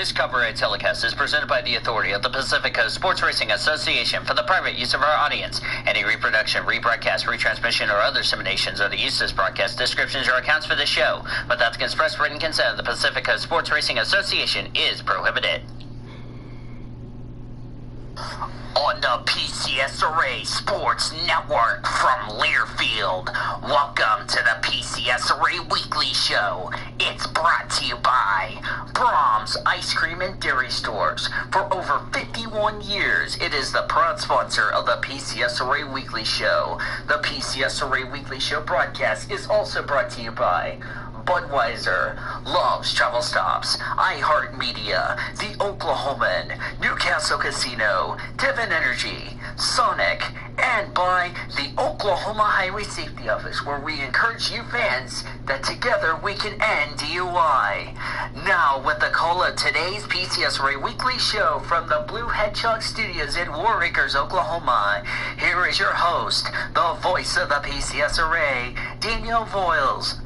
This copyright telecast is presented by the authority of the Pacific Coast Sports Racing Association for the private use of our audience. Any reproduction, rebroadcast, retransmission, or other disseminations or the use of this broadcast descriptions or accounts for this show without the express written consent of the Pacific Coast Sports Racing Association is prohibited. On the PCSRA Sports Network from Learfield, welcome to the PCSRA Weekly Show. It's brought to you by Brahms Ice Cream and Dairy Stores. For over 51 years, it is the proud sponsor of the PCSRA Weekly Show. The PCSRA Weekly Show broadcast is also brought to you by Budweiser, Love's Travel Stops, iHeartMedia, The Oklahoman, Newcastle Casino, Devon Energy, Sonic, and by the Oklahoma Highway Safety Office, where we encourage you fans that together we can end DUI. Now, with the call of today's PCSRA Weekly Show from the Blue Hedgehog Studios in War Acres, Oklahoma, here is your host, the voice of the PCSRA, Daniel Voiles.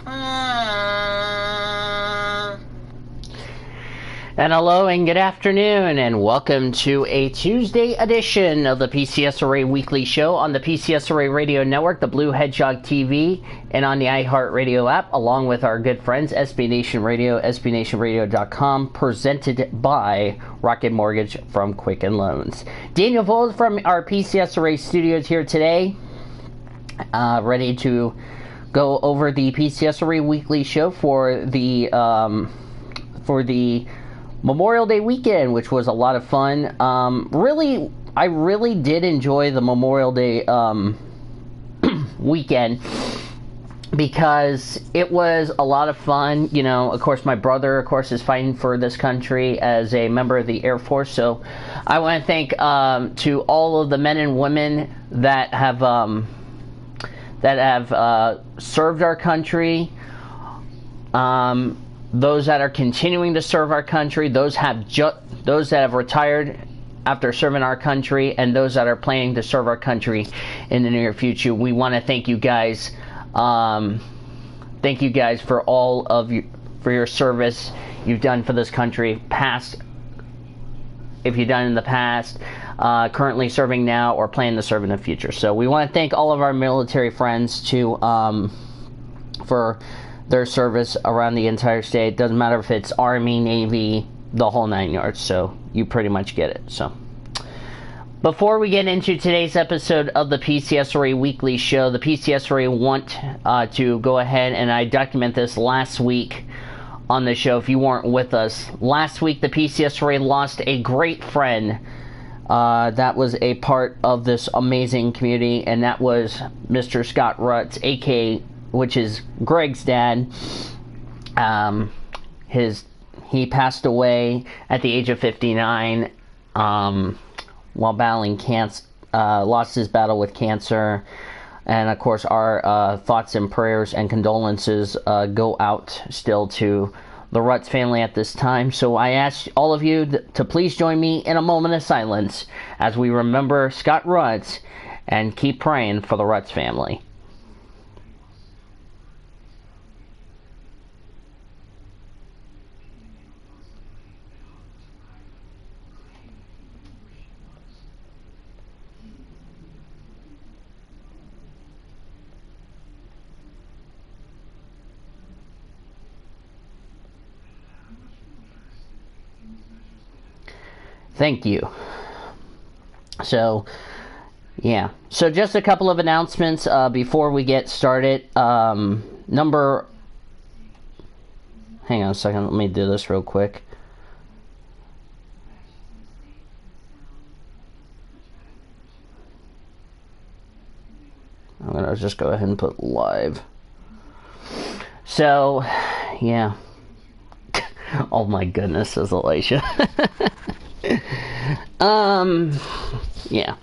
And hello and good afternoon and welcome to a Tuesday edition of the PCSRA Weekly Show on the PCSRA Radio Network, the Blue Hedgehog TV, and on the iHeartRadio app, along with our good friends SB Nation Radio, SBNationRadio.com, presented by Rocket Mortgage from Quicken Loans. Daniel Voiles from our PCSRA studios here today, ready to go over the PCSRA Weekly Show for the Memorial Day weekend, which was a lot of fun. I really did enjoy the Memorial Day weekend because it was a lot of fun. You know, of course, my brother, of course, is fighting for this country as a member of the Air Force. So I want to thank to all of the men and women that have served our country. Those that are continuing to serve our country, those that have retired after serving our country, and those that are planning to serve our country in the near future. We want to thank you guys. Thank you guys for all of you, for your service you've done for this country, past, if you've done in the past, currently serving now, or plan to serve in the future. So we want to thank all of our military friends for their service around the entire state. Doesn't matter if it's Army, Navy, the whole 9 yards. So you pretty much get it. So before we get into today's episode of the PCSRA Weekly Show, the PCSRA want to go ahead, and I document this last week on the show if you weren't with us. Last week the PCSRA lost a great friend that was a part of this amazing community, and that was Mr. Scott Rutz, aka, which is Greg's dad. He passed away at the age of 59 while battling cancer. Lost his battle with cancer, and of course our thoughts and prayers and condolences go out still to the Rutz family at this time. So I ask all of you to please join me in a moment of silence as we remember Scott Rutz and keep praying for the Rutz family. Thank you. So, yeah. So just a couple of announcements before we get started. Hang on a second. Let me do this real quick. I'm going to just go ahead and put live. So, yeah. Oh my goodness, says Elisha. Yeah.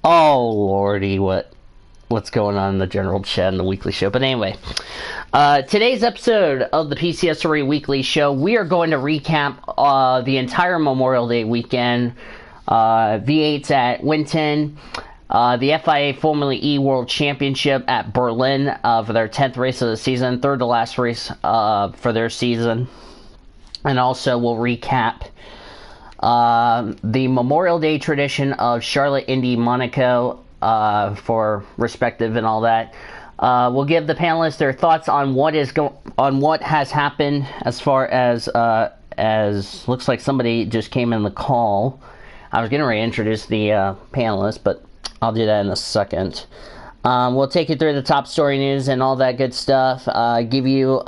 Oh lordy, what's going on in the general chat in the weekly show? But anyway, today's episode of the PCSRA Weekly Show, we are going to recap the entire Memorial Day weekend. V8s at Winton. The FIA Formula E World Championship at Berlin for their 10th race of the season, third to last race for their season. And also we'll recap the Memorial Day tradition of Charlotte, Indy, Monaco for respective and all that. We'll give the panelists their thoughts on what has happened as far as looks like somebody just came in the call. I was getting ready to introduce the panelists, but I'll do that in a second. We'll take you through the top story news and all that good stuff. Give you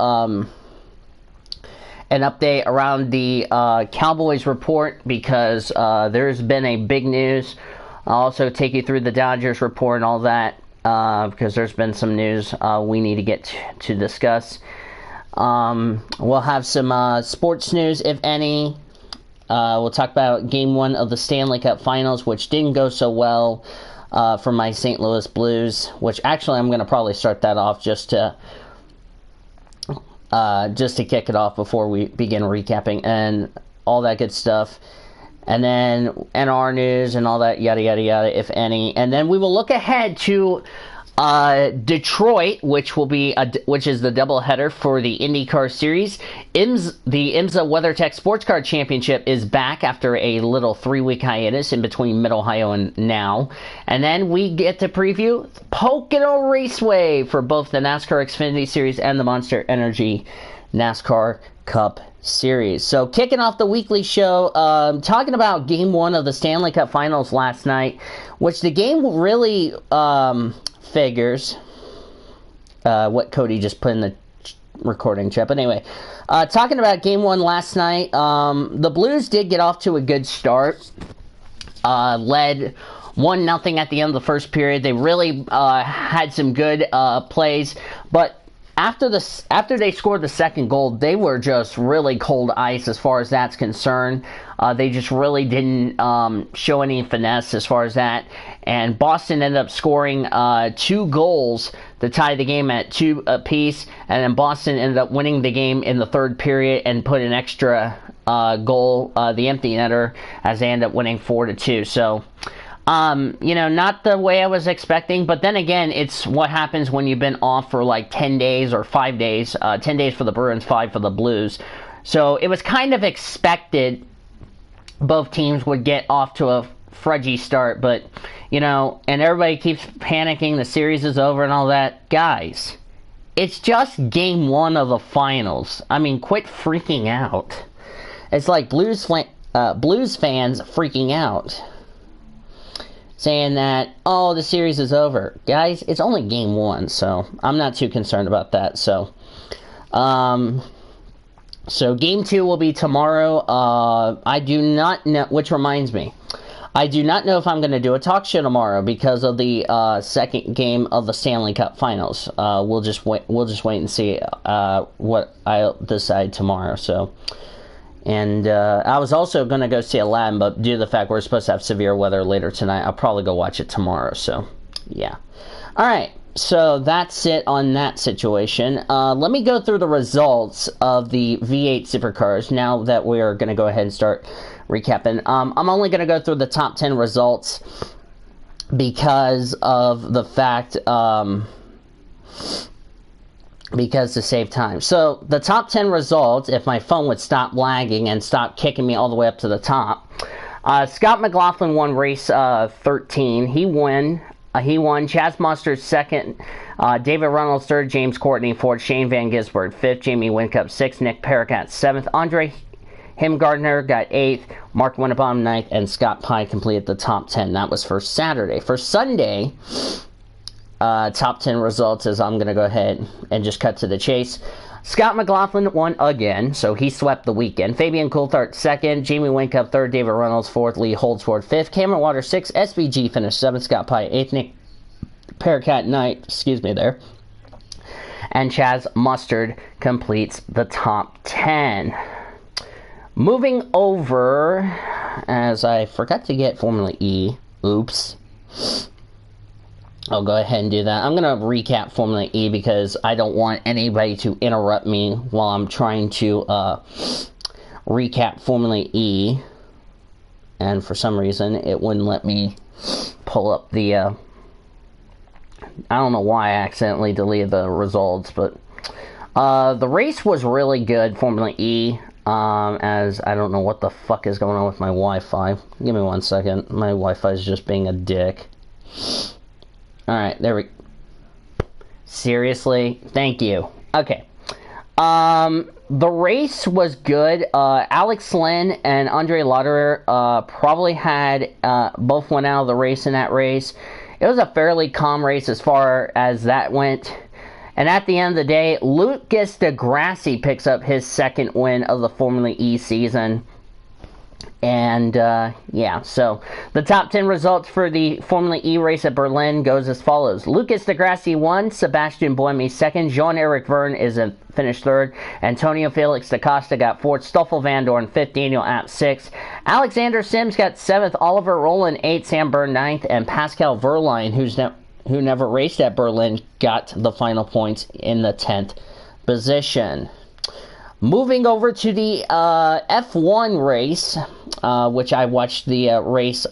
an update around the Cowboys report because there's been a big news. I'll also take you through the Dodgers report and all that because there's been some news we need to get to discuss. We'll have some sports news, if any. We'll talk about Game 1 of the Stanley Cup Finals, which didn't go so well for my St. Louis Blues, which actually I'm going to probably start that off just to kick it off before we begin recapping and all that good stuff. And then NR news and all that, yada, yada, yada, if any. And then we will look ahead to Detroit, which is the doubleheader for the IndyCar Series. The IMSA WeatherTech Sports Car Championship is back after a little 3-week hiatus in between Mid-Ohio and now. And then we get to preview Pocono Raceway for both the NASCAR Xfinity Series and the Monster Energy NASCAR Cup Series. So kicking off the weekly show, talking about Game 1 of the Stanley Cup Finals last night, which the game really figures what Cody just put in the recording chat. But anyway, talking about Game 1 last night, the Blues did get off to a good start. Led 1-0 at the end of the first period. They really had some good plays, but after they scored the second goal, they were just really cold ice as far as that's concerned. They just really didn't show any finesse as far as that. And Boston ended up scoring 2 goals to tie the game at 2 apiece. And then Boston ended up winning the game in the third period and put an extra goal, the empty netter, as they ended up winning 4-2. So, not the way I was expecting, but then again, it's what happens when you've been off for like 10 days or 5 days, 10 days for the Bruins, 5 for the Blues. So it was kind of expected both teams would get off to a fudgy start, but, and everybody keeps panicking, the series is over and all that. Guys, it's just Game 1 of the finals. I mean, quit freaking out. It's like Blues fans freaking out, saying that, oh, the series is over. Guys, it's only Game 1, so I'm not too concerned about that. So Game 2 will be tomorrow. I do not know, which reminds me, I do not know if I'm going to do a talk show tomorrow because of the second game of the Stanley Cup Finals. We'll just wait and see what I'll decide tomorrow. So. And I was also going to go see Aladdin, but due to the fact we're supposed to have severe weather later tonight, I'll probably go watch it tomorrow. So, yeah. All right. So that's it on that situation. Let me go through the results of the V8 Supercars now that we're going to go ahead and start recapping. I'm only going to go through the top 10 results because of the fact... because to save time. So, the top 10 results, if my phone would stop lagging and stop kicking me all the way up to the top. Scott McLaughlin won race 13. He won. Chaz Mustard second. David Reynolds third. James Courtney fourth. Shane Van Gisbergen fifth. Jamie Wincup sixth. Nick Perricat seventh. Andre Himgardner got eighth. Mark Winnebaum ninth. And Scott Pye completed the top 10. That was for Saturday. For Sunday... top 10 results, as I'm going to go ahead and just cut to the chase. Scott McLaughlin won again, so he swept the weekend. Fabian Coulthard second, Jamie Wincup third, David Reynolds fourth, Lee Holdsworth fifth, Cameron Waters sixth, SVG finished seventh, Scott Pye eighth, Nick Perricat ninth, and Chaz Mustard completes the top 10. Moving over, as I forgot to get Formula E, oops. I'll go ahead and do that. I'm going to recap Formula E because I don't want anybody to interrupt me while I'm trying to recap Formula E. And for some reason, it wouldn't let me pull up the, I don't know why I accidentally deleted the results, but the race was really good, Formula E, as I don't know what the fuck is going on with my Wi-Fi. Give me 1 second. My Wi-Fi is just being a dick. Alright, there we go. Seriously? Thank you. Okay. The race was good. Alex Lynn and Andre Lauderer probably had both went out of the race in that race. It was a fairly calm race as far as that went. And at the end of the day, Lucas di Grassi picks up his second win of the Formula E season. And, yeah, so the top 10 results for the Formula E race at Berlin goes as follows. Lucas di Grassi won, Sebastian Buemi second, Jean-Eric Verne finished third, Antonio Felix da Costa got fourth, Stoffel Vandoorne fifth, Daniel Abt sixth, Alexander Sims got seventh, Oliver Rowland eighth, Sam Byrne ninth, and Pascal Wehrlein, who never raced at Berlin, got the final points in the 10th position. Moving over to the F1 race, which I watched the race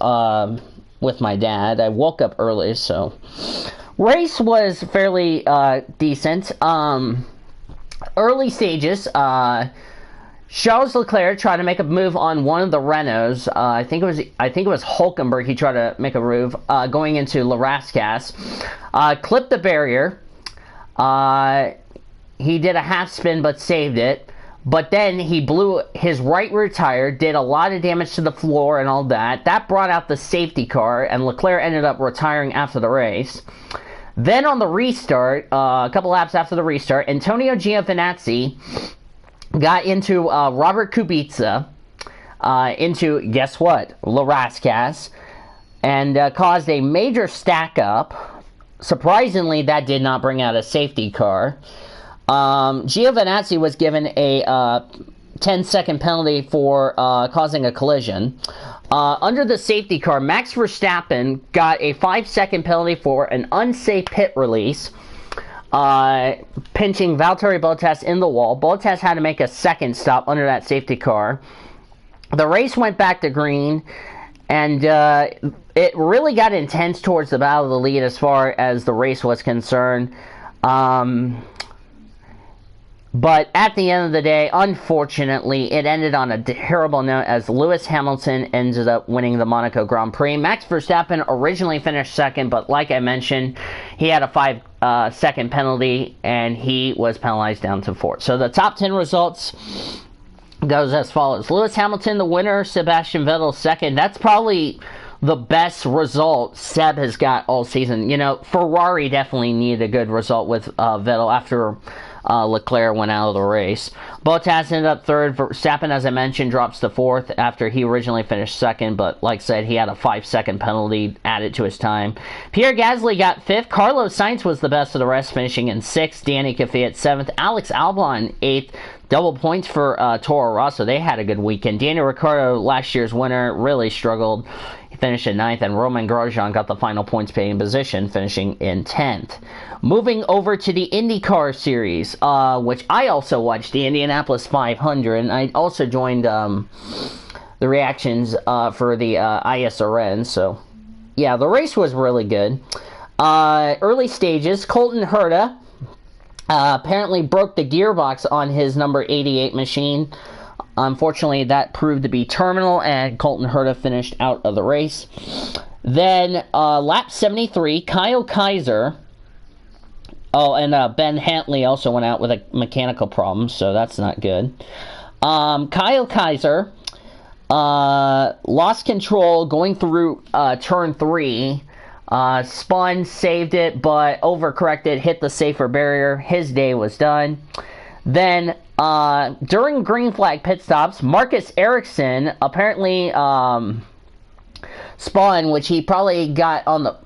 with my dad. I woke up early, so race was fairly decent. Early stages, Charles Leclerc tried to make a move on one of the Renaults. I think it was Hulkenberg. He tried to make a move going into La Rascasse, clipped the barrier. He did a half spin but saved it. But then he blew his right rear tire, did a lot of damage to the floor and all that. That brought out the safety car, and Leclerc ended up retiring after the race. Then on the restart, a couple laps after the restart, Antonio Giovinazzi got into Robert Kubica into, guess what, La Rascasse, and caused a major stack up. Surprisingly, that did not bring out a safety car. Giovinazzi was given a 10-second penalty for causing a collision. Under the safety car, Max Verstappen got a 5-second penalty for an unsafe pit release, pinching Valtteri Bottas in the wall. Bottas had to make a second stop under that safety car. The race went back to green, and it really got intense towards the battle of the lead as far as the race was concerned. But at the end of the day, unfortunately, it ended on a terrible note as Lewis Hamilton ended up winning the Monaco Grand Prix. Max Verstappen originally finished second, but like I mentioned, he had a 5-second penalty, and he was penalized down to 4th. So the top 10 results goes as follows. Lewis Hamilton, the winner. Sebastian Vettel, second. That's probably the best result Seb has got all season. You know, Ferrari definitely needed a good result with Vettel after Leclerc went out of the race. Bottas ended up third. Verstappen, as I mentioned, drops to 4th after he originally finished second, but like I said, he had a 5-second penalty added to his time. Pierre Gasly got 5th. Carlos Sainz was the best of the rest, finishing in 6th. Danny Kvyat 7th. Alex Albon 8th. Double points for Toro Rosso. They had a good weekend. Daniel Ricciardo, last year's winner, really struggled. He finished in 9th, and Romain Grosjean got the final points-paying position, finishing in 10th. Moving over to the IndyCar Series, which I also watched, the Indianapolis 500, and I also joined the reactions for the ISRN, so yeah, the race was really good. Early stages, Colton Herta apparently broke the gearbox on his number 88 machine. Unfortunately, that proved to be terminal, and Colton Herta finished out of the race. Then, lap 73, Kyle Kaiser. Oh, and Ben Hantley also went out with a mechanical problem, so that's not good. Kyle Kaiser lost control going through turn 3. Spun, saved it, but overcorrected, hit the safer barrier. His day was done. Then, during green flag pit stops, Marcus Ericsson apparently spun, which he probably got on the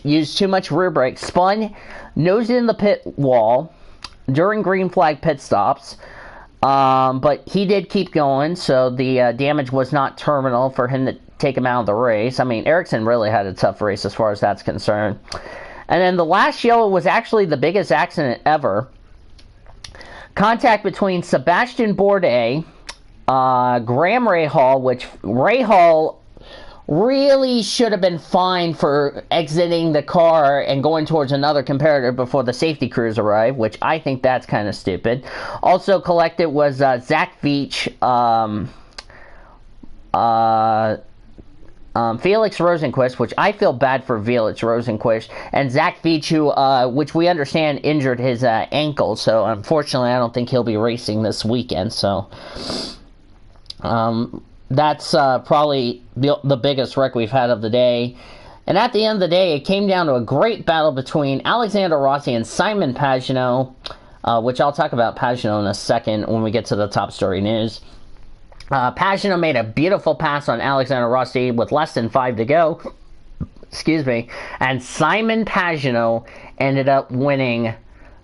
used too much rear brake, spun, nosed in the pit wall during green flag pit stops. But he did keep going, so the damage was not terminal for him to take him out of the race. I mean, Ericsson really had a tough race as far as that's concerned. And then the last yellow was actually the biggest accident ever. Contact between Sebastian Bourdais, Graham Rahal, which Rahal really should have been fined for exiting the car and going towards another competitor before the safety crews arrived, which I think that's kind of stupid. Also collected was Zach Veach, Felix Rosenquist, which I feel bad for Felix Rosenquist, and Zach Veach, who, which we understand injured his ankle, so unfortunately I don't think he'll be racing this weekend, so that's probably the biggest wreck we've had of the day. And at the end of the day, it came down to a great battle between Alexander Rossi and Simon Pagenaud, which I'll talk about Pagenaud in a second when we get to the top story news. Pagenaud made a beautiful pass on Alexander Rossi with less than 5 to go. Excuse me. And Simon Pagenaud ended up winning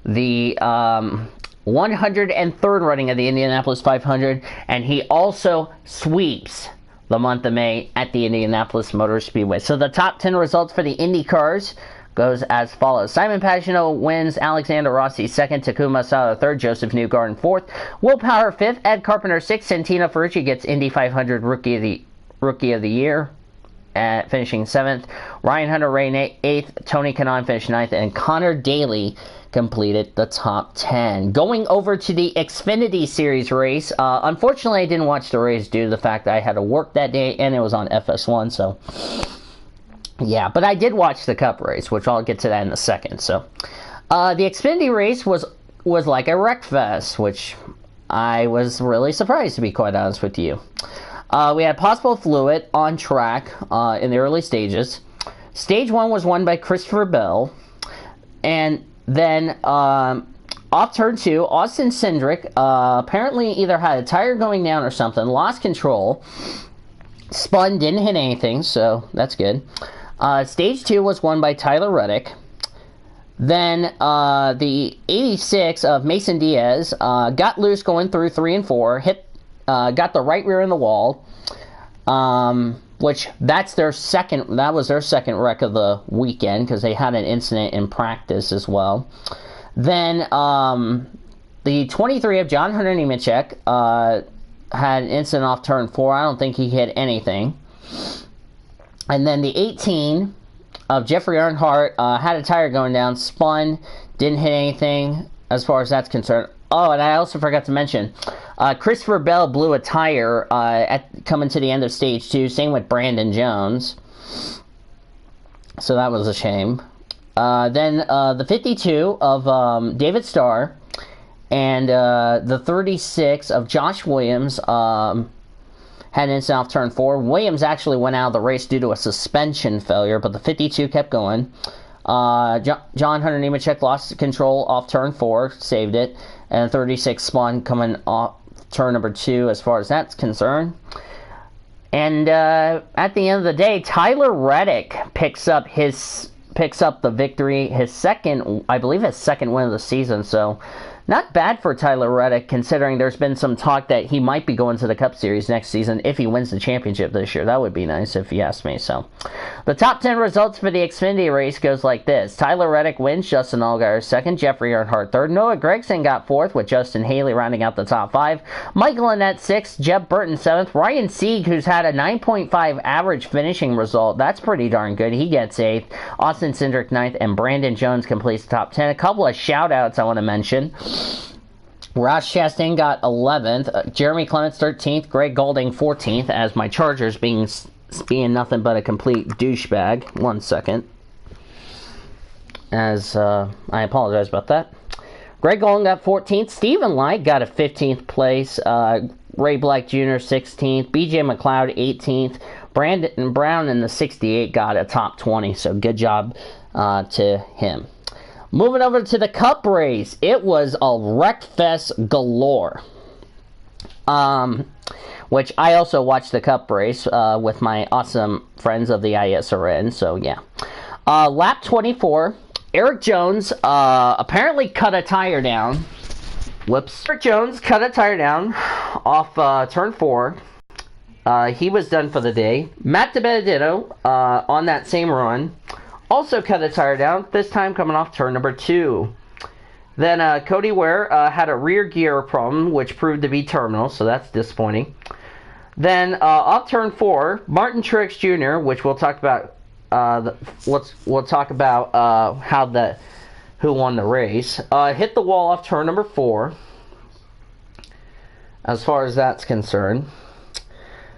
the 103rd running of the Indianapolis 500, and he also sweeps the month of May at the Indianapolis Motor Speedway. So the top 10 results for the Indy cars goes as follows. Simon Pagenaud wins, Alexander Rossi second, Takuma Sato third, Joseph Newgarden fourth, Will Power fifth, Ed Carpenter sixth, Santino Ferrucci gets Indy 500 Rookie of the Year, finishing seventh, Ryan Hunter-Reay eighth, Tony Kanaan finished ninth, and Connor Daly completed the top 10. Going over to the Xfinity Series race, unfortunately I didn't watch the race due to the fact that I had to work that day and it was on FS1, so yeah, but I did watch the Cup race, which I'll get to that in a second. So the Xfinity race was like a wreck fest, which I was really surprised, to be quite honest with you. We had possible fluid on track in the early stages. Stage 1 was won by Christopher Bell, and then off turn 2, Austin Cindric apparently either had a tire going down or something, lost control, spun, didn't hit anything, so that's good. Stage 2 was won by Tyler Reddick. Then the 86 of Mason Diaz got loose going through 3 and 4, got the right rear in the wall, which that was their second wreck of the weekend because they had an incident in practice as well. Then the 23 of John Hunter Nemechek had an incident off turn 4. I don't think he hit anything. And then the 18 of Jeffrey Earnhardt had a tire going down, spun, didn't hit anything as far as that's concerned. Oh, and I also forgot to mention, Christopher Bell blew a tire coming to the end of stage 2. Same with Brandon Jones. So that was a shame. Then the 52 of David Starr and the 36 of Josh Williams had an incident off turn 4. Williams actually went out of the race due to a suspension failure, but the 52 kept going. John Hunter Nemechek lost control off turn 4, saved it, and 36 spun coming off turn number 2 as far as that's concerned. And at the end of the day, Tyler Reddick picks up the victory, I believe his second win of the season, so not bad for Tyler Reddick, considering there's been some talk that he might be going to the Cup Series next season if he wins the championship this year. That would be nice if you ask me. So, the top 10 results for the Xfinity race goes like this. Tyler Reddick wins, Justin Allgaier second, Jeffrey Earnhardt third, Noah Gragson got fourth with Justin Haley rounding out the top 5, Michael Annett sixth, Jeb Burton seventh, Ryan Sieg, who's had a 9.5 average finishing result, that's pretty darn good, he gets eighth, Austin Cindric ninth, and Brandon Jones completes the top 10. A couple of shout outs I want to mention. Ross Chastain got 11th, Jeremy Clements 13th, Greg Golding 14th, as my Chargers being nothing but a complete douchebag. 1 second. I apologize about that. Greg Golding got 14th, Stephen Light got a 15th place, Ray Black Jr. 16th, BJ McLeod 18th, Brandon Brown in the 68 got a top 20, so good job to him. Moving over to the Cup race, it was a wreck fest galore. Which I also watched the Cup race with my awesome friends of the ISRN, so yeah. Lap 24, Eric Jones apparently cut a tire down. Whoops. Eric Jones cut a tire down off turn 4. He was done for the day. Matt DiBenedetto on that same run also cut a tire down, this time coming off turn number 2. Then Cody Ware had a rear gear problem, which proved to be terminal, so that's disappointing. Then off turn 4, Martin Truex Jr., which we'll talk about. We'll talk about who won the race. Hit the wall off turn number 4. As far as that's concerned.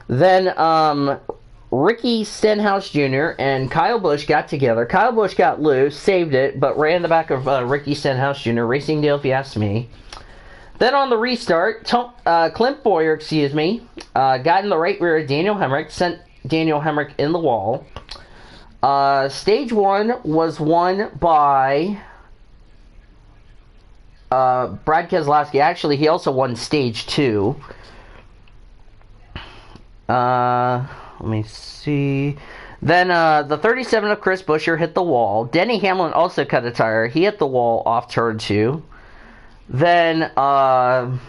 Then Ricky Stenhouse Jr. and Kyle Busch got together. Kyle Busch got loose, saved it, but ran the back of Ricky Stenhouse Jr. Racing deal, if you ask me. Then on the restart, Clint Bowyer, got in the right rear of Daniel Hemrick, sent Daniel Hemrick in the wall. Stage 1 was won by Brad Keselowski. Actually, he also won Stage 2. Let me see. Then the 37 of Chris Buescher hit the wall. Denny Hamlin also cut a tire. He hit the wall off turn 2. Then Ryan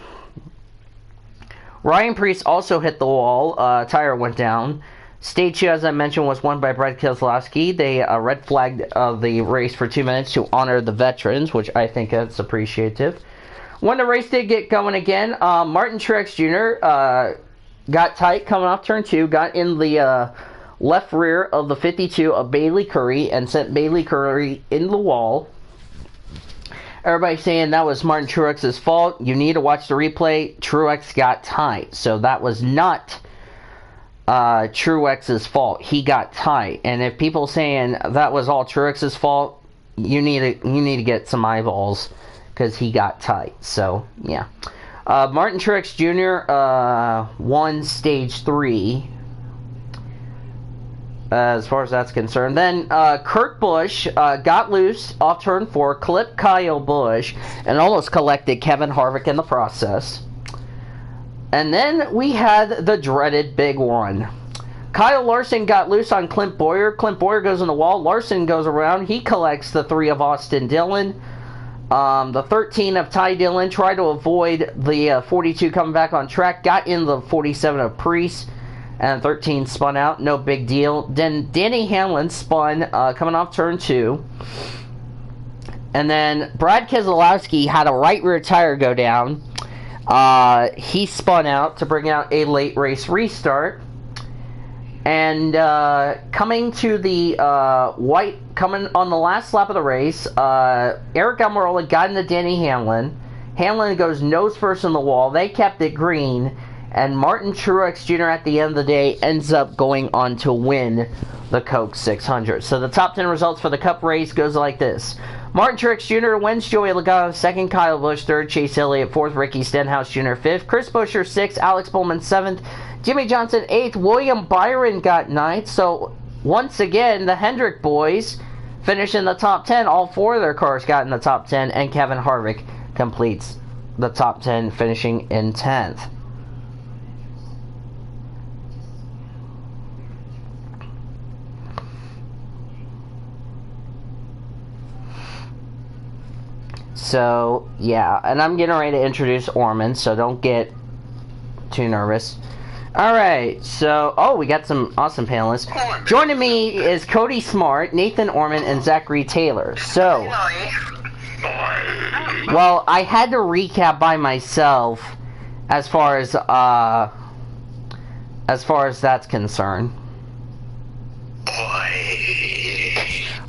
Preece also hit the wall. Tire went down. Stage 2, as I mentioned, was won by Brad Keselowski. They red flagged the race for 2 minutes to honor the veterans, which I think that's appreciative. When the race did get going again, Martin Truex Jr. Got tight coming off turn 2, got in the left rear of the 52 of Bailey Curry and sent Bailey Curry in the wall. Everybody saying that was Martin Truex's fault. You need to watch the replay. Truex got tight. So that was not Truex's fault. He got tight. And if people saying that was all Truex's fault, you need to get some eyeballs because he got tight. So, yeah. Martin Truex Jr. Won Stage 3. As far as that's concerned. Then Kurt Busch got loose off turn 4, clipped Kyle Busch, and almost collected Kevin Harvick in the process. And then we had the dreaded big one. Kyle Larson got loose on Clint Bowyer. Clint Bowyer goes on the wall. Larson goes around. He collects the 3 of Austin Dillon. The 13 of Ty Dillon tried to avoid the 42 coming back on track. Got in the 47 of Preece. And 13 spun out, no big deal. Then Denny Hamlin spun coming off turn 2. And then Brad Keselowski had a right rear tire go down. He spun out to bring out a late race restart. And coming on the last lap of the race, Eric Almirola got into Denny Hamlin. Hamlin goes nose first in the wall. They kept it green. And Martin Truex Jr. at the end of the day ends up going on to win the Coke 600. So the top 10 results for the Cup race goes like this. Martin Truex Jr. wins, Joey Logano 2nd, Kyle Busch 3rd, Chase Elliott 4th, Ricky Stenhouse Jr. 5th, Chris Buescher 6th, Alex Bowman 7th, Jimmy Johnson 8th, William Byron got 9th. So once again, the Hendrick boys finish in the top 10. All 4 of their cars got in the top 10, and Kevin Harvick completes the top 10, finishing in 10th. So, yeah, and I'm getting ready to introduce Orman, so don't get too nervous. Alright, so, we got some awesome panelists. Joining me is Cody Smart, Nathan Orman, and Zachary Taylor. So, well, I had to recap by myself as far as that's concerned.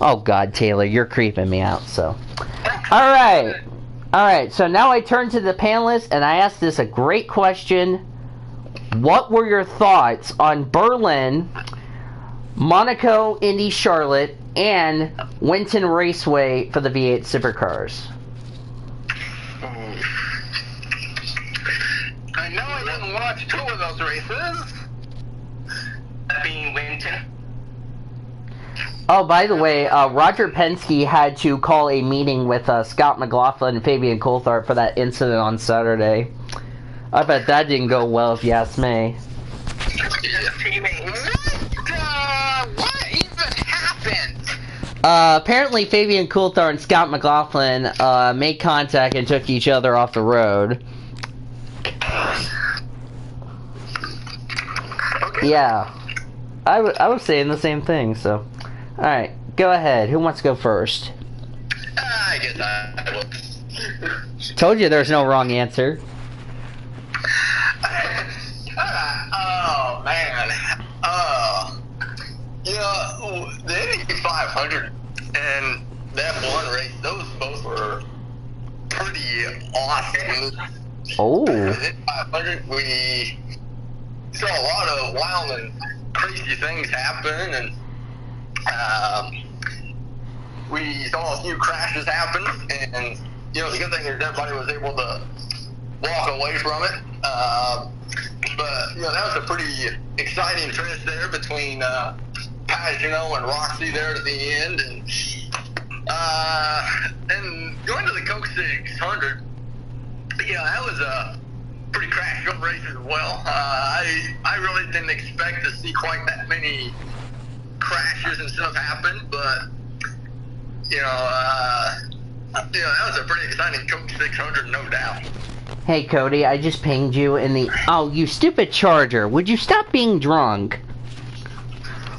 Oh, God, Taylor, you're creeping me out, so... Alright, so now I turn to the panelists, and I asked this a great question. What were your thoughts on Berlin, Monaco, Indy, Charlotte, and Winton Raceway for the V8 Supercars? I know I didn't watch 2 of those races. That being Winton. Oh, by the way, Roger Penske had to call a meeting with Scott McLaughlin and Fabian Coulthard for that incident on Saturday. I bet that didn't go well, if you ask me. What even happened? Apparently Fabian Coulthard and Scott McLaughlin made contact and took each other off the road. Okay. Yeah. I was saying the same thing, so... Alright, go ahead. Who wants to go first? I guess I will. Told you there's no wrong answer. losses. Oh. In 500, we saw a lot of wild and crazy things happen, and we saw a few crashes happen, and the good thing is everybody was able to walk away from it. But that was a pretty exciting finish there between Pagano and Roxy there at the end, and going to the Coke 600. That was a pretty crash-filled race as well. I really didn't expect to see quite that many crashes and stuff happen, but that was a pretty exciting Coke 600, no doubt. Hey Cody, I just pinged you in the... Oh, you stupid Charger. Would you stop being drunk?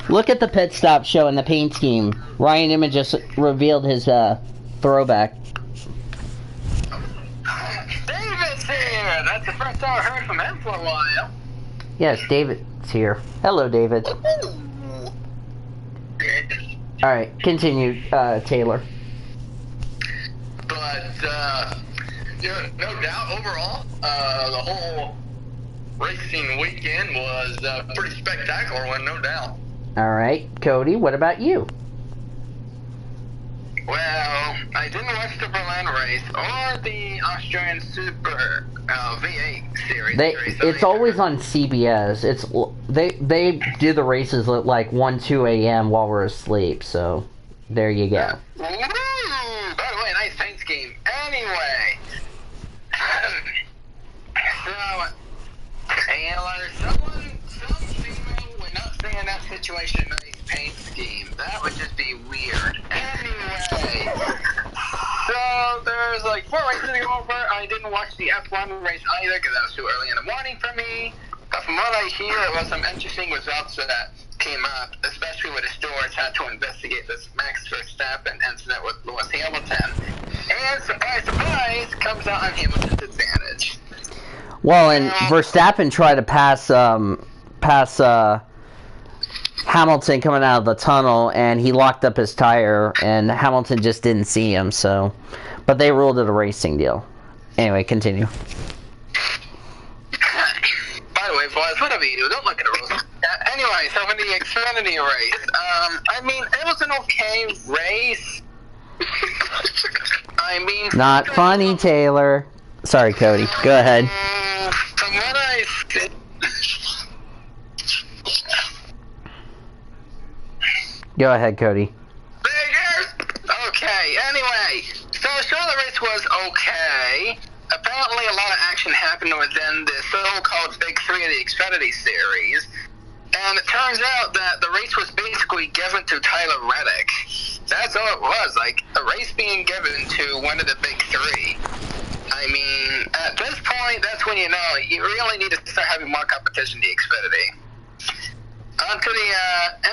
Look at the pit stop show in the paint scheme. Ryan Emmett just revealed his throwback. David's here! That's the first time I've heard from him for a while. Yes, David's here. Hello, David. Alright, continue, Taylor. But, no doubt, overall, the whole racing weekend was a pretty spectacular one, no doubt. Alright, Cody, what about you? Well, I didn't watch the Berlin race or the Australian Super V8 series. It's always on CBS. They do the races at like 1-2 a.m. while we're asleep. So there you go. Ooh, by the way, nice paint scheme. Anyway, so Taylor, some female would not say in that situation nice paint scheme. That would just be weird. Anyway, so there's like 4 races to go over. I didn't watch the F1 race either because that was too early in the morning for me. But from what I hear, there was some interesting results that came up, especially with the stewards had to investigate this Max Verstappen incident with Lewis Hamilton. And surprise, surprise, comes out on Hamilton's advantage. Well, and Verstappen tried to pass Hamilton coming out of the tunnel, and he locked up his tire, and Hamilton just didn't see him, so... But they ruled it a racing deal. Anyway, continue. By the way, boys, whatever you do, don't look at the rules. Anyway, so for the Xfinity race, it was an okay race. Not funny, Taylor. Sorry, Cody. Go ahead. From what I said... Go ahead, Cody. Okay, anyway, so sure the race was okay. Apparently a lot of action happened within the so-called Big Three of the Xfinity series. And it turns out that the race was basically given to Tyler Reddick. That's all it was, like a race being given to one of the Big Three. At this point, that's when you really need to start having more competition in the Xfinity. On to the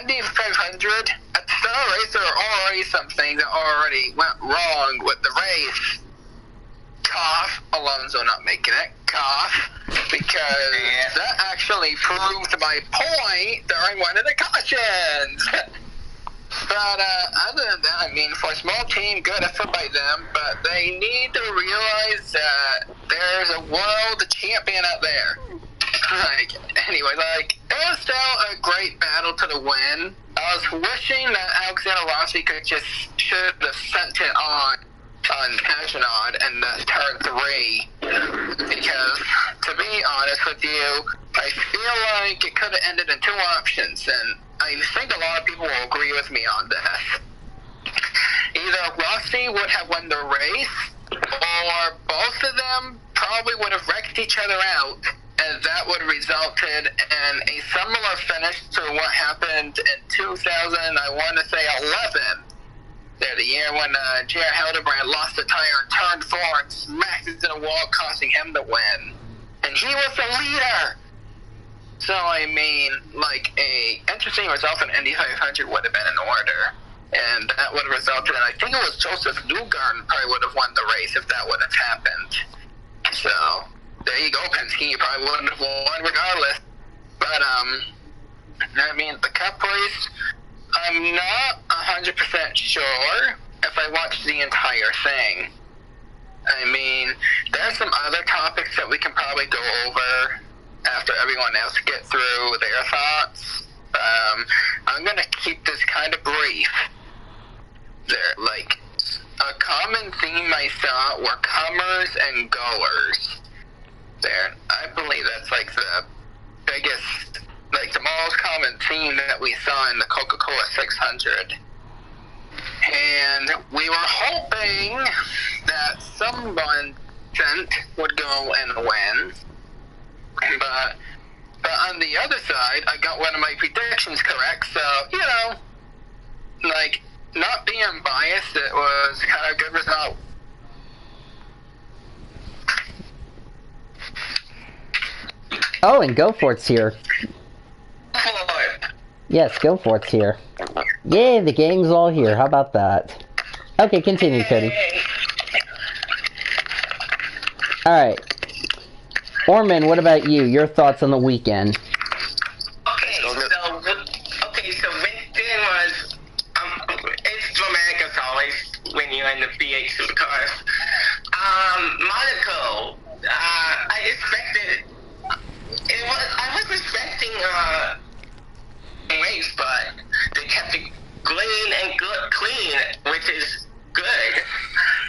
Indy 500. At the start of the race, there were already some things that already went wrong with the race. Cough. Alonso not making it. Cough. Because that actually proved my point during one of the cautions. But other than that, for a small team, good effort by them, but they need to realize that there's a world champion out there. It was still a great battle to the win. I was wishing that Alexander Rossi should have sent it on Paginot in turn 3, because, to be honest with you, I feel like it could have ended in 2 options, and I think a lot of people will agree with me on this. Either Rossi would have won the race, or both of them probably would have wrecked each other out, and that would have resulted in a similar finish to what happened in 2011. The year when Jared Hildebrand lost the tire and turned 4 and smacked into the wall, costing him the win. And he was the leader! So, a interesting result in Indy 500 would have been in order. And that would have resulted in, I think it was Joseph Newgarden probably would have won the race if that would have happened. So, there you go, Penske. You probably wouldn't have won regardless. But, the Cup race, I'm not 100% sure if I watched the entire thing. I mean, there's some other topics that we can probably go over after everyone else gets through their thoughts. I'm going to keep this kind of brief. A common theme I saw were comers and goers. I believe that's the biggest, the most common theme that we saw in the Coca-Cola 600. And we were hoping that someone would go and win. But on the other side, I got one of my predictions correct, so, not being biased, it was kind of a good result. Oh, and Goforth's here. Yes, Goforth's here. Yay, the gang's all here. How about that? Okay, continue, Cody. Alright. Orman, what about you? Your thoughts on the weekend? So Winston was, it's dramatic as always when you're in the V8 supercars. Monaco, I was expecting a race, but they kept it clean, which is good.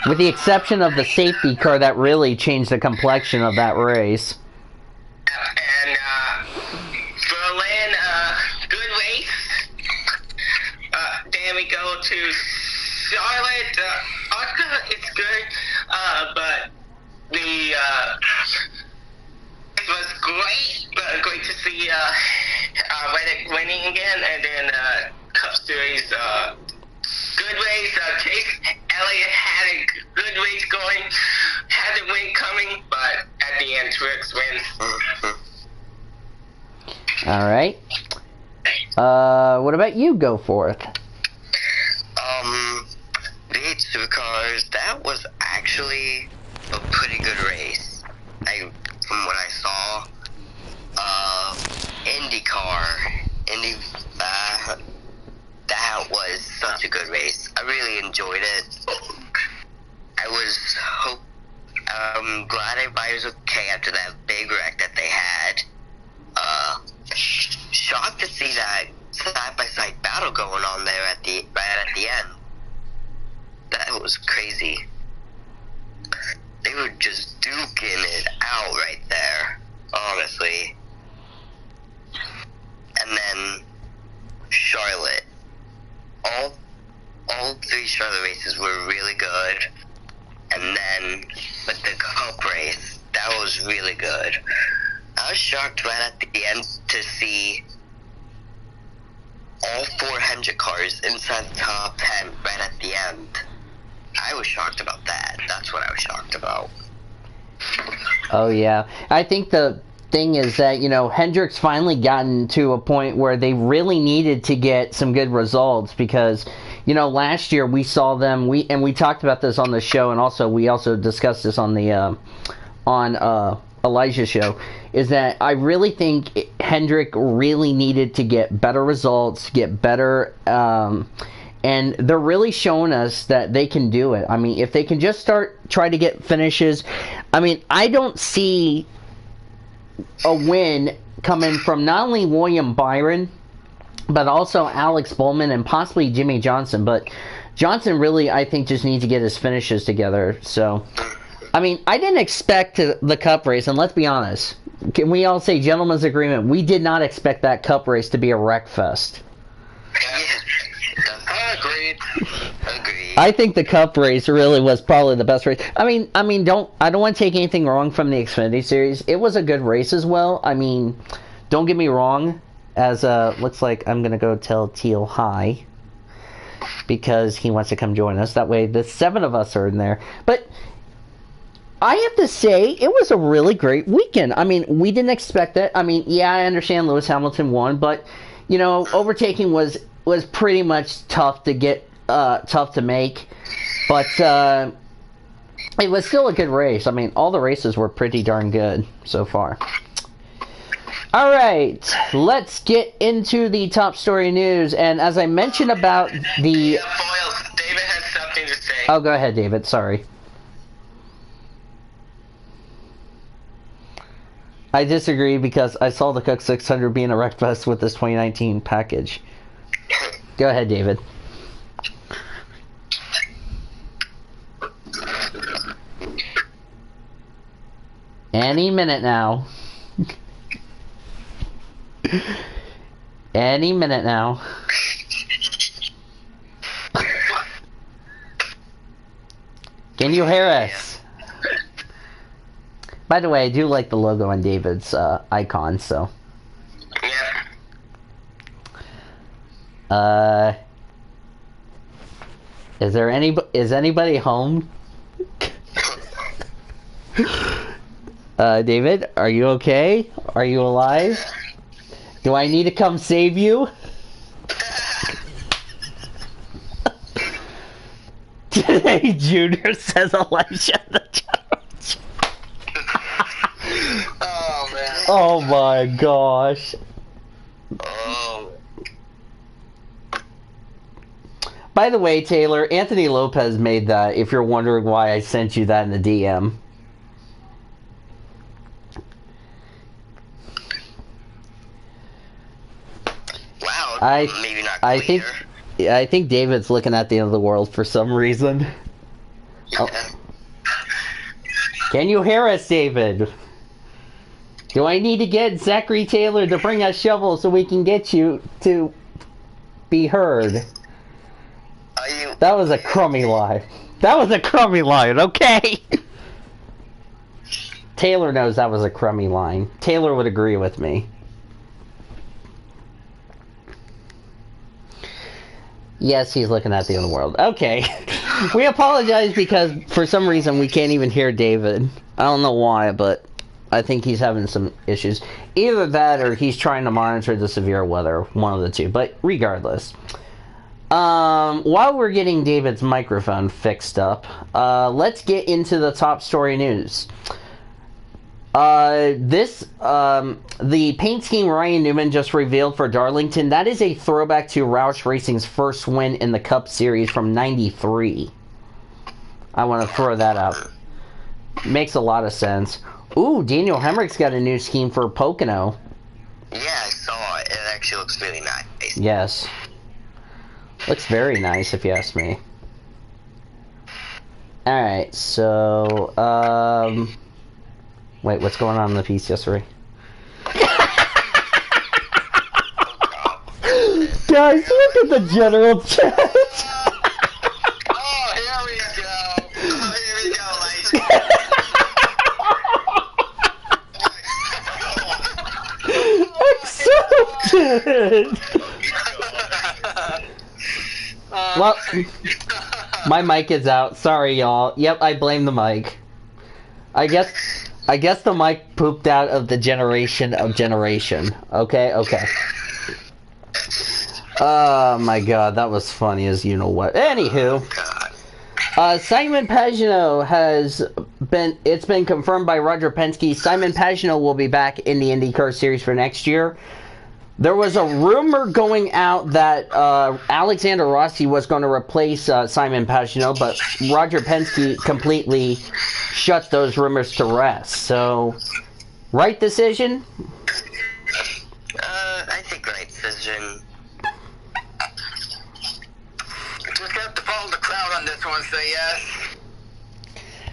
With the exception of the safety car that really changed the complexion of that race. And Berlin, good race. Then we go to Charlotte. It's good, but it was great to see Reddick winning again, and then Cup Series, good race. Chase Elliott had a good race going, had the win coming, but at the end, Truex wins. All right. What about you, Goforth? V8 Supercars, that was actually a pretty good race. From what I saw, that was such a good race. I really enjoyed it. I'm glad everybody was okay after that big wreck that they had. Shocked to see that side-by-side battle going on there right at the end. That was crazy. They were just duking it out right there, honestly. And then Charlotte. All three Charlotte races were really good. And then, but the Cup race, that was really good. I was shocked right at the end to see all 400 cars inside the top 10 right at the end. I was shocked about that. That's what I was shocked about. Oh, yeah. I think the thing is that, Hendrick's finally gotten to a point where they really needed to get some good results because, last year we saw them, we talked about this on the show, and we also discussed this on the, Elijah's show, is that I really think Hendrick really needed to get better results, get better, and they're really showing us that they can do it. I mean, if they can just try to get finishes, I don't see a win coming from not only William Byron, but also Alex Bowman and possibly Jimmy Johnson. But Johnson really, I think, just needs to get his finishes together. So, I didn't expect the Cup race, and let's be honest. Can we all say gentleman's agreement? We did not expect that Cup race to be a wreck fest. Agreed. I think the Cup race really was probably the best race. I don't want to take anything wrong from the Xfinity Series. It was a good race as well. Don't get me wrong. As looks like I'm gonna go tell Teal hi because he wants to come join us. That way, the 7 of us are in there. But I have to say, it was a really great weekend. We didn't expect that. I understand Lewis Hamilton won, but overtaking was pretty much tough to get, tough to make. But it was still a good race. All the races were pretty darn good so far. All right, let's get into the top story news. And as I mentioned about the... David has something to say. Oh, go ahead, David. Sorry. I disagree because I saw the Cook 600 being a wreck fest with this 2019 package. Go ahead, David. Any minute now. Any minute now. Can you hear us? By the way, I do like the logo on David's icon, so. Yeah. Is anybody home? David, are you okay? Are you alive? Do I need to come save you? Today, Junior says Elijah the Judge. Oh, man. Oh my gosh. Oh. By the way, Taylor, Anthony Lopez made that, if you're wondering why I sent you that in the DM. Wow. Maybe not I clear. think David's looking at the end of the world for some reason. Oh. Can you hear us, David? Do I need to get Zachary Taylor to bring us shovel so we can get you to be heard? That was a crummy lie. That was a crummy line, okay? Taylor knows that was a crummy line. Taylor would agree with me. Yes, he's looking at the other world. Okay. We apologize because for some reason we can't even hear David. I don't know why, but I think he's having some issues. Either that or he's trying to monitor the severe weather. One of the two. But regardless. While we're getting David's microphone fixed up, let's get into the top story news. The paint scheme Ryan Newman just revealed for Darlington, that is a throwback to Roush Racing's first win in the Cup Series from '93. I want to throw that out. Makes a lot of sense. Ooh, Daniel Hemrick's got a new scheme for Pocono. Yeah, I saw it. It actually looks really nice. Yes. Looks very nice, if you ask me. Alright, so, wait, what's going on in the PCSRA? Guys, look at the general chat! Oh, here we go. Oh, here we go, Accepted! Well, my mic is out. Sorry, y'all. Yep, I blame the mic. I guess the mic pooped out of the generation of generation. Okay. Oh my god, that was funny as you know what. Anywho, Simon Pagenaud it's been confirmed by Roger Penske. Simon Pagenaud will be back in the IndyCar Series for next year. There was a rumor going out that Alexander Rossi was going to replace Simon Pagenaud, but Roger Penske completely shut those rumors to rest. So, right decision? I think right decision. Just have to follow the crowd on this one, say yes.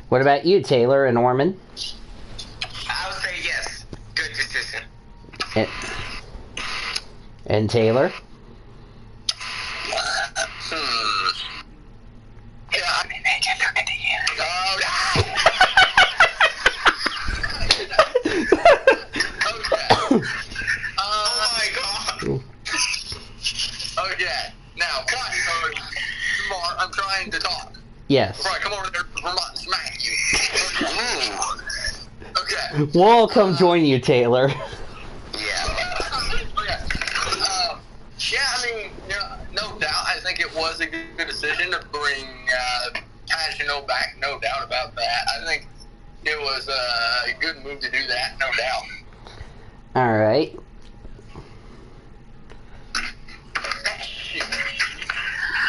What about you, Taylor and Norman? I would say yes. Good decision. And Taylor? Yeah, I mean, they can look at the end. Oh my god. Okay, now, cut. Smart, I'm trying to talk. Yes. Before I come over there to Vermont and smack you. Okay. We'll all come join you, Taylor. Yeah, I mean, no doubt. I think it was a good decision to bring Pagenaud back. No doubt about that. I think it was a good move to do that. No doubt. All right.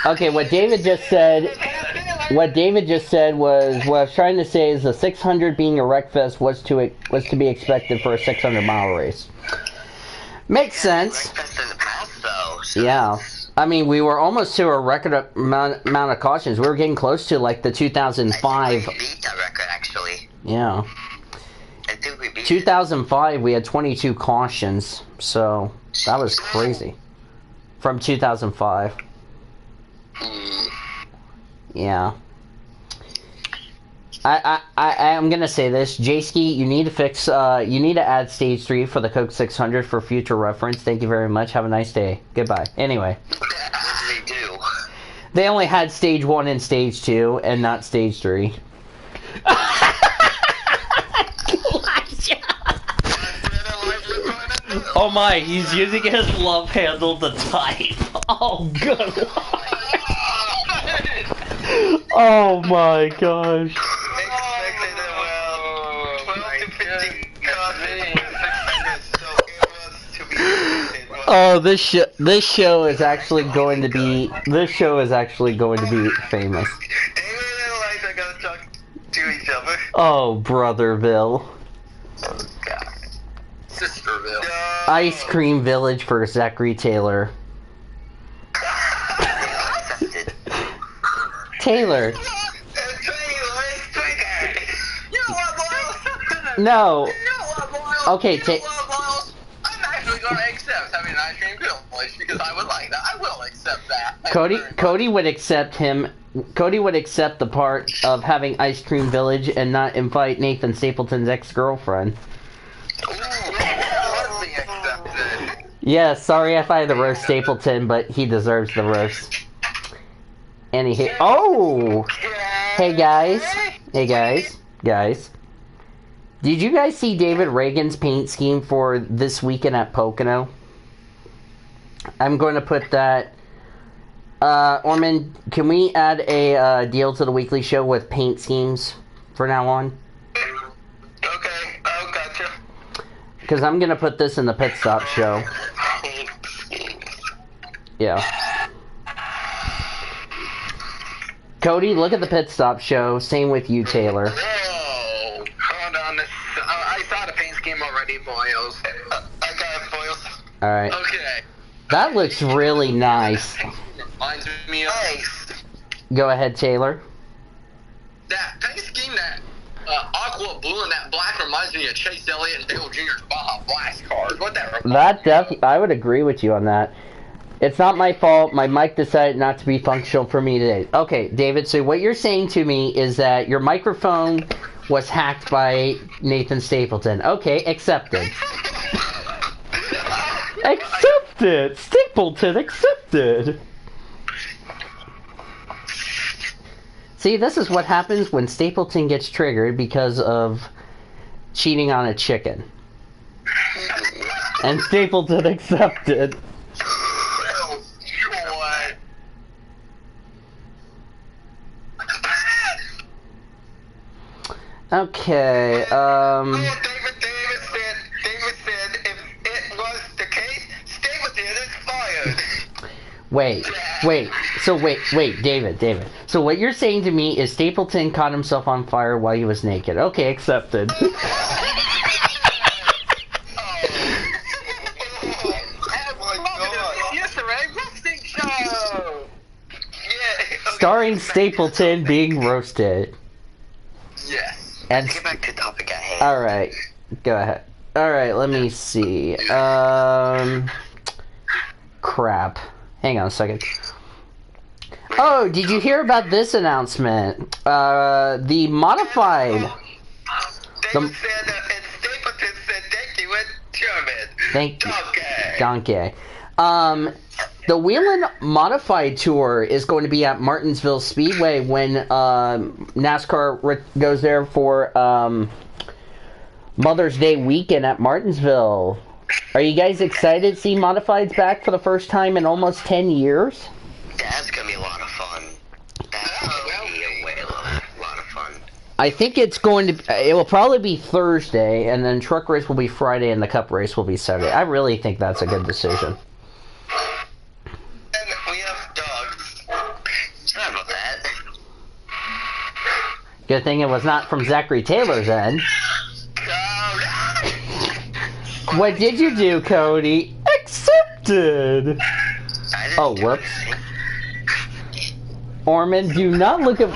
Okay, what David just said. What David just said was, what I was trying to say is the 600 being a wreck fest was to be expected for a 600-mile race. Makes sense. Wreck fest in the past, though. So Yeah. I mean, we were almost to a record amount of cautions. We were getting close to, like, the 2005. I think we beat that record, actually. Yeah. I think we beat 2005, we had 22 cautions. So, that was crazy. From 2005. Yeah. I'm gonna say this, J-Ski, you need to add stage 3 for the Coke 600 for future reference. Thank you very much. Have a nice day. Goodbye. Anyway. What did they do? They only had stage 1 and stage 2, and not stage 3. Oh my, he's using his love handle to type. Oh, good. Oh my gosh. Expected it well. 12 to 15 cautions, 600, so it was to be expected. Oh, this show is actually going to be famous. David and Eliza gotta talk to each other. Oh, Brotherville. Oh, God. Sisterville. Ice Cream Village for Zachary Taylor. Accepted. Taylor. No. You know what, Boyle? Okay, You know what, Boyle? I'm actually gonna accept having an ice cream village because I would like that. I will accept that. Thank you very much. Cody would accept him. Cody would accept the part of having Ice Cream Village and not invite Nathan Stapleton's ex-girlfriend. Ooh, hardly accepted. Yeah, sorry if I had to roast Stapleton, but he deserves the roast. And he hit. Oh! Hey guys. Hey guys. Did you guys see David Reagan's paint scheme for this weekend at Pocono? I'm going to put that. Orman, can we add a deal to the weekly show with paint schemes for now on? Okay, oh, gotcha. Because I'm going to put this in the pit stop show. Yeah. Cody, look at the pit stop show. Same with you, Taylor. Whoa! Hold on. I saw the paint scheme already, Boyles. I got it, Boyles. Alright. Okay. That looks really nice. Reminds me of Go ahead, Taylor. that paint scheme, that aqua blue and that black reminds me of Chase Elliott and Dale Jr.'s Baja Blast cars. What that reminds I would agree with you on that. It's not my fault. My mic decided not to be functional for me today. Okay, David, so what you're saying to me is that your microphone was hacked by Nathan Stapleton. Okay, accepted. Accepted! Stapleton, accepted! See, this is what happens when Stapleton gets triggered because of cheating on a chicken. And Stapleton accepted. What? Okay, David said if it was the case, Stapleton is fired. Wait, David. So what you're saying to me is Stapleton caught himself on fire while he was naked. Okay, accepted. Starring Stapleton being roasted. Yes. And Let's get back to the topic at hand. alright, go ahead. Alright, let me see. Crap. Hang on a second. Oh, did you hear about this announcement? The modified... David said that and Stapleton said thank you in German. Thank you. Donkey. Donkey. The Whelen Modified Tour is going to be at Martinsville Speedway when NASCAR goes there for Mother's Day weekend at Martinsville. Are you guys excited to see Modifieds back for the first time in almost 10 years? That's gonna be a lot of fun. That's gonna be a lot of fun. I think it will probably be Thursday, and then truck race will be Friday, and the cup race will be Saturday. I really think that's a good decision. And we have dogs. Sorry about that. Good thing it was not from Zachary Taylor's end. Cody! What did you do, Cody? Accepted! I didn't Oh, do whoops. anything. Orman, do not look at...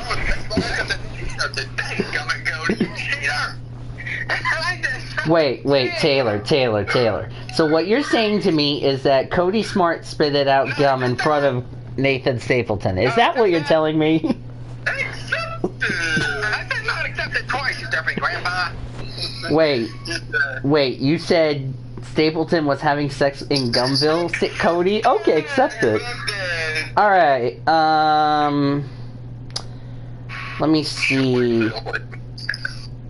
Wait, Taylor. So what you're saying to me is that Cody Smart spit it out gum in front of Nathan Stapleton. Is that what you're telling me? I did not accept it twice, you definitely, Grandpa. Wait, you said Stapleton was having sex in Gumville, Cody? Okay, accept it. Alright, let me see.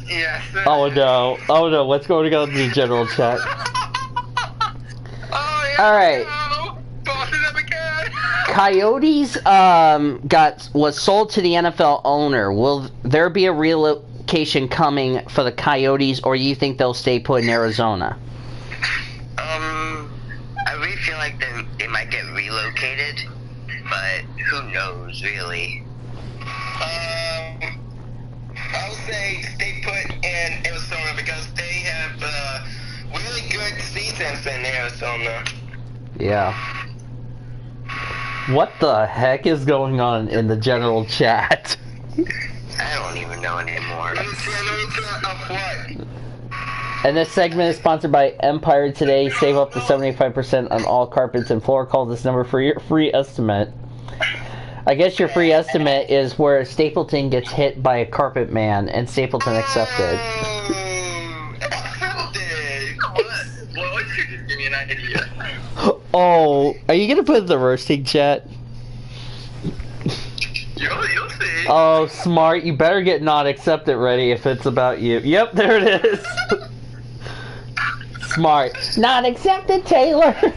Yes. Oh no, what's going on in the general chat? Alright. Coyotes was sold to the NFL owner. Will there be a relocation coming for the Coyotes, or you think they'll stay put in Arizona? I really feel like they might get relocated, but who knows, really. I would say stay put in Arizona because they have really good seasons in Arizona. Yeah. What the heck is going on in the general chat? I don't even know anymore. And this segment is sponsored by Empire Today. Save up to 75% on all carpets and floor. Call this number for your free estimate. I guess your free estimate is where Stapleton gets hit by a carpet man and Stapleton accepted. Well, you just give me an idea. Oh, are you gonna put the roasting chat? You'll see. Oh, smart. You better get not accepted ready if it's about you. Yep, there it is. Smart. Not accepted, Taylor. Okay,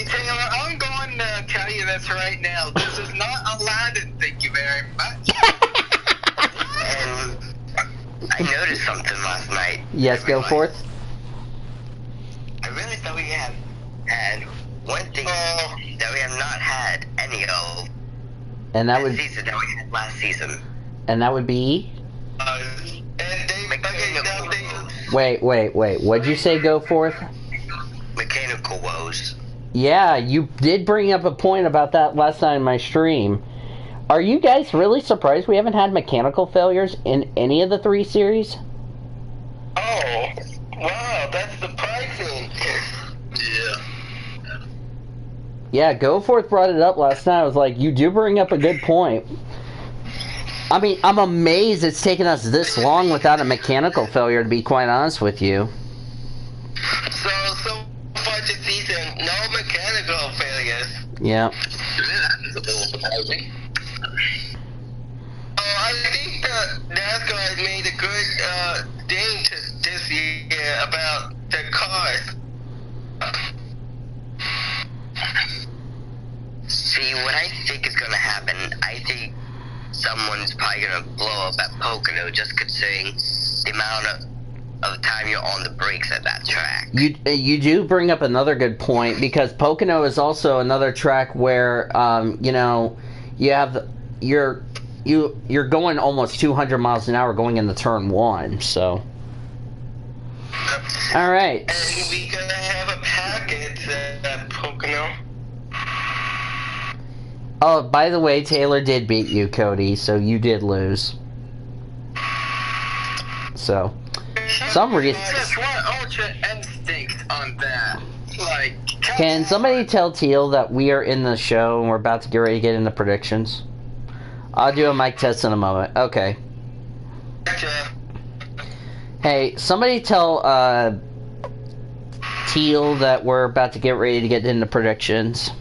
Taylor, I'm going to tell you this right now. This is not Aladdin, thank you very much. And I noticed something last night. Yes, go forth. I really thought we had one thing that we have not had any of. And that would season that we had last season. And that would be. Wait. What'd you say? Go forth. Mechanical woes. Yeah, you did bring up a point about that last night in my stream. Are you guys really surprised we haven't had mechanical failures in any of the 3 series? Oh, wow, that's surprising. Yeah. Yeah, Goforth brought it up last night. I was like, you do bring up a good point. I mean, I'm amazed it's taken us this long without a mechanical failure, to be quite honest with you. So far this season, no mechanical failures. Yeah. That's a little surprising. I think NASCAR has made a good thing this year about the cars. See, what I think is going to happen, I think someone's probably going to blow up at Pocono just considering the amount of time you're on the brakes at that track. You do bring up another good point, because Pocono is also another track where you have you're going almost 200 miles an hour going into turn 1. So, all right. And we gonna have a package at Pocono. Oh, by the way, Taylor did beat you, Cody, so you did lose. So, some reason. Just want ultra instinct on that. Like, Can somebody tell Teal that we are in the show and we're about to get ready to get into predictions? I'll do a mic test in a moment. Okay. Gotcha. Hey, somebody tell Teal that we're about to get ready to get into predictions.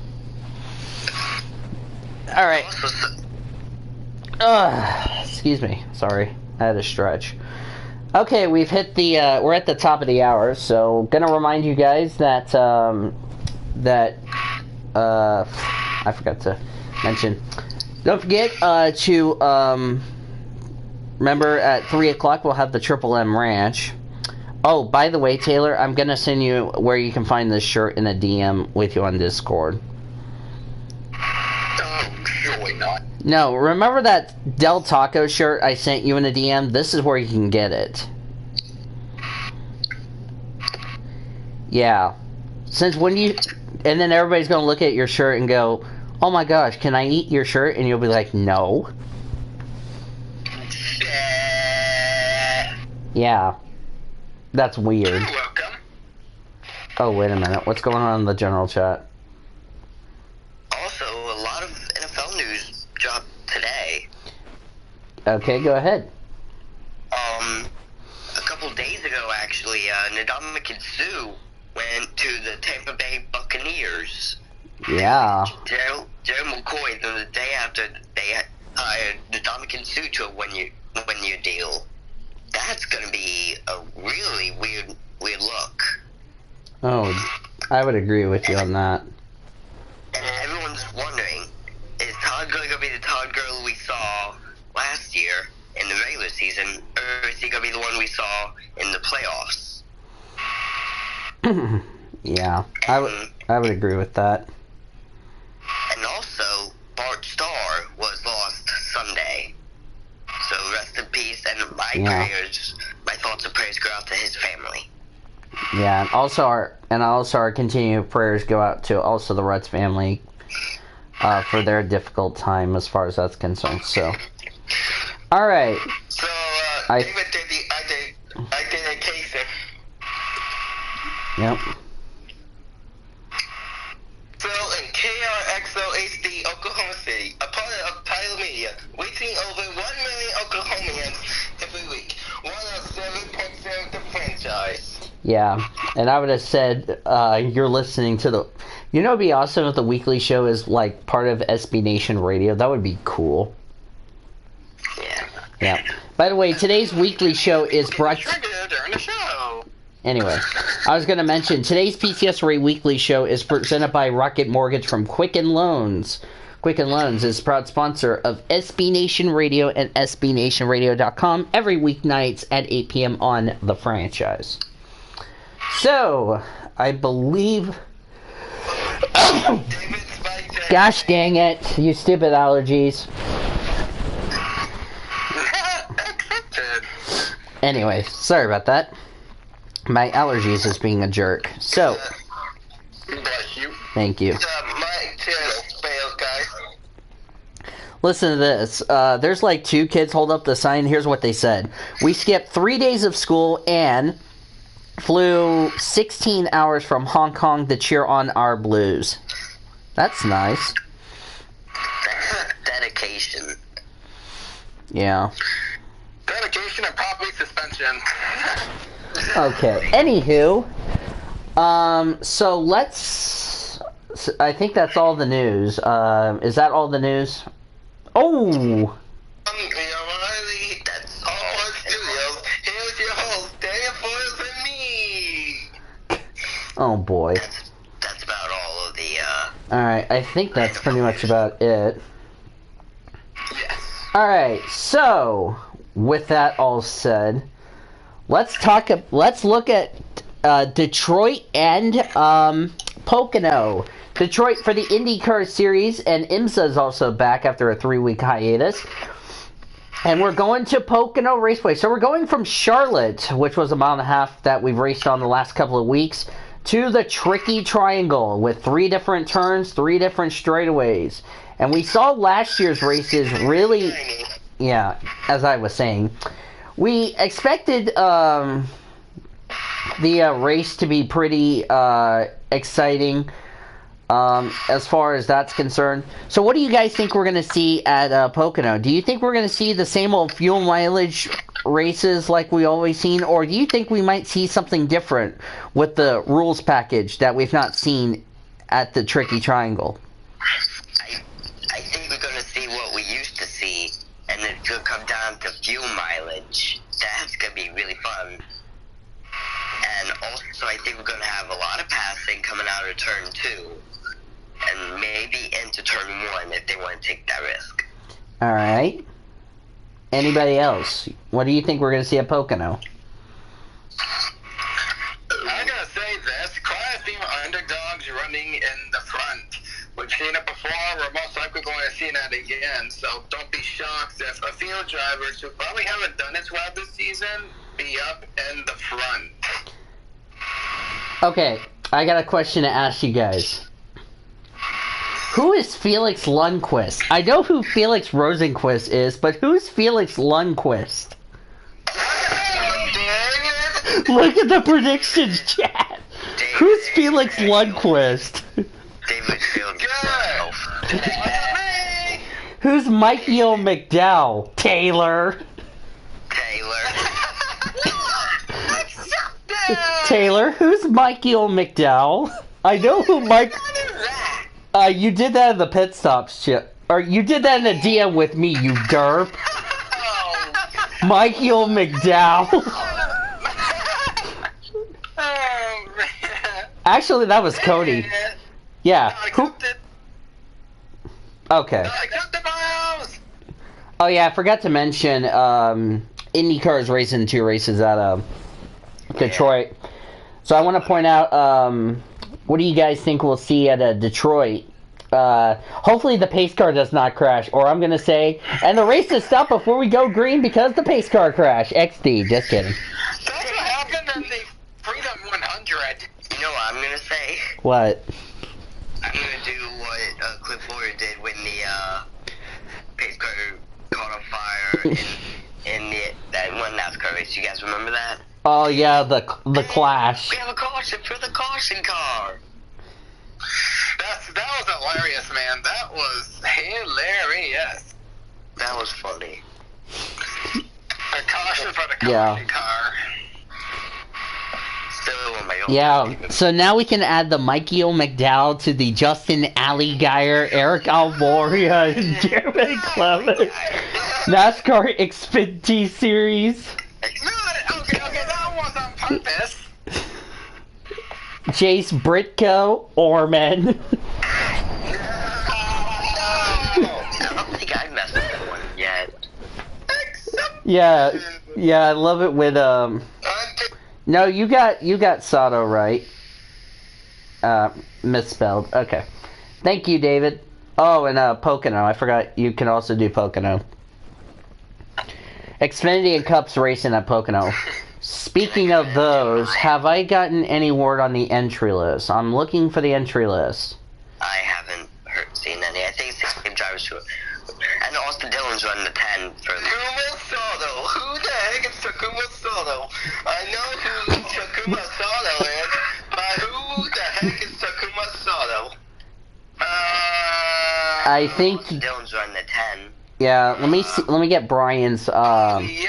Alright. Excuse me. Sorry. I had to stretch. Okay, we've hit the, we're at the top of the hour, so gonna remind you guys that, I forgot to mention. Don't forget, to, remember at 3 o'clock we'll have the Triple M Ranch. Oh, by the way, Taylor, I'm gonna send you where you can find this shirt in a DM with you on Discord. oh, surely not. No, remember that Del Taco shirt I sent you in a DM? This is where you can get it. Yeah. Since when you... And then everybody's going to look at your shirt and go, oh my gosh, can I eat your shirt? And you'll be like, no. Yeah. That's weird. You're welcome. Oh, wait a minute. What's going on in the general chat? Also, a lot of NFL news dropped today. Okay, go ahead. A couple days ago, actually, Ndamukong Suh went to the Tampa Bay Buccaneers. Yeah. Gerald McCoy, the day after they hired Ndamukong Suh to a one-year deal. That's going to be a really weird look. Oh, I would agree with you on that. And everyone's wondering, is Todd Gurley going to be the Todd Gurley we saw last year in the regular season, or is he going to be the one we saw in the playoffs? Yeah, I would agree with that. And also, Bart Starr was lost Sunday. So rest in peace, and my thoughts and prayers go out to his family. Yeah, and also our continued prayers go out to also the Reds family for their difficult time as far as that's concerned. So, all right. So, I David did a case. Yep. Phil and KRXO HD Oklahoma City, a part of Tyler Media, reaching over 1 million Oklahomans every week. 107.7 the franchise. Yeah, and I would have said you're listening to the... You know, it'd be awesome if the weekly show is like part of SB Nation Radio. That would be cool. Yeah. Yeah. By the way, today's weekly show is brought... Triggered during the show. Anyway, I was going to mention, today's PCSRA weekly show is presented by Rocket Mortgage from Quicken Loans. Quicken Loans is proud sponsor of SB Nation Radio and SBNationRadio.com every weeknights at 8 p.m. on the franchise. So, I believe... Gosh dang it, you stupid allergies. Anyway, sorry about that. My allergies is being a jerk. So, Bless you. thank you. Mike fails, guys. Listen to this. There's like 2 kids hold up the sign. Here's what they said. We skipped 3 days of school and flew 16 hours from Hong Kong to cheer on our Blues. That's nice. Dedication. Yeah. Dedication and probably suspension. Okay. Anywho, so let's... I think that's all the news. Is that all the news? Oh! Riley, that's all our studios. Here's your host, Daniel Foyles and me. Oh boy. That's about all of the, Alright, I think that's pretty much about it. Yes. Alright, so, with that all said, let's look at Detroit and Pocono. Detroit for the IndyCar Series, and IMSA is also back after a 3-week hiatus. And we're going to Pocono Raceway. So we're going from Charlotte, which was a 1.5 miles that we've raced on the last couple of weeks, to the Tricky Triangle with 3 different turns, 3 different straightaways. And we saw last year's races really... Yeah, as I was saying. We expected the race to be pretty exciting as far as that's concerned. So what do you guys think we're going to see at Pocono? Do you think we're going to see the same old fuel mileage races like we always seen? Or do you think we might see something different with the rules package that we've not seen at the Tricky Triangle? I think we're going to see what we used to see, and it's going to come down to fuel mileage. That's going to be really fun. And also, I think we're going to have a lot of passing coming out of turn 2, and maybe into turn 1 if they want to take that risk. All right. Anybody else? What do you think we're going to see at Pocono? I'm gonna say this: class team underdogs running in the front. We've seen it before. We're most likely going to see it that again. So don't be shocked if a field drivers who probably haven't done as well this season be up in the front. Okay, I got a question to ask you guys. Who is Felix Lundquist? I know who Felix Rosenquist is, but who's Felix Lundquist? Look at the predictions, chat. Who's Felix Lundquist? David Field. Who's Michael McDowell? Taylor. Taylor, who's Michael McDowell? I know who Mike. You did that in the pit stops, shit. Or you did that in a DM with me, you derp. Michael McDowell. Actually, that was Cody. Yeah. Who? Okay. Oh yeah, I forgot to mention. IndyCar is racing 2 races at Detroit. So I want to point out. What do you guys think we'll see at Detroit? Hopefully the pace car does not crash, or I'm gonna say, and the race is stopped before we go green because the pace car crashed. XD, just kidding. That's what happened in the Freedom 100. You know what I'm gonna say? What? I'm gonna do what Cliff Lawyer did when the pace car caught on fire in that one NASCAR race. You guys remember that? Oh yeah, the clash. We have a caution for the caution car. That was hilarious, man. That was hilarious. That was funny. A caution for the caution car. Still on my own. Yeah, so now we can add the Michael McDowell to the Justin Allgaier, Eric Alboria, and Jeremy Clement NASCAR Xfinity Series. Okay, that was on purpose. Jace Britko, Orman. I don't think I messed with that one yet. Yeah, I love it with No, you got Sato right. Misspelled. Okay. Thank you, David. Oh, and Pocono. I forgot you can also do Pocono. Xfinity and Cups racing at Pocono. Speaking of those, have I gotten any word on the entry list? I'm looking for the entry list. I haven't seen any. I think it's 16 drivers who. And Austin Dillon's running the 10 for. Takuma Sato. Who the heck is Takuma Sato? I know who Takuma Sato is, but who the heck is Takuma Sato? I think. Austin Dillon's running the 10. Yeah, let me see. Let me get Brian's. Yay!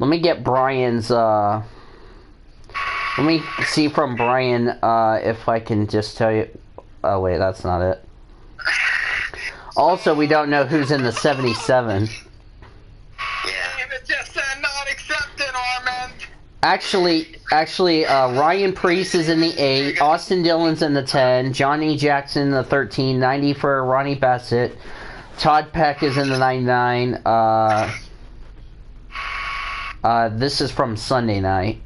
Let me get Brian's. Let me see from Brian. If I can just tell you. Oh wait, that's not it. Also, we don't know who's in the 77. Yeah. It's just not accepted, Armand. Actually, Ryan Preece is in the 8. Austin Dillon's in the 10. Johnny Jackson in the 13. 90 for Ronnie Bassett. Todd Peck is in the 99. This is from Sunday night.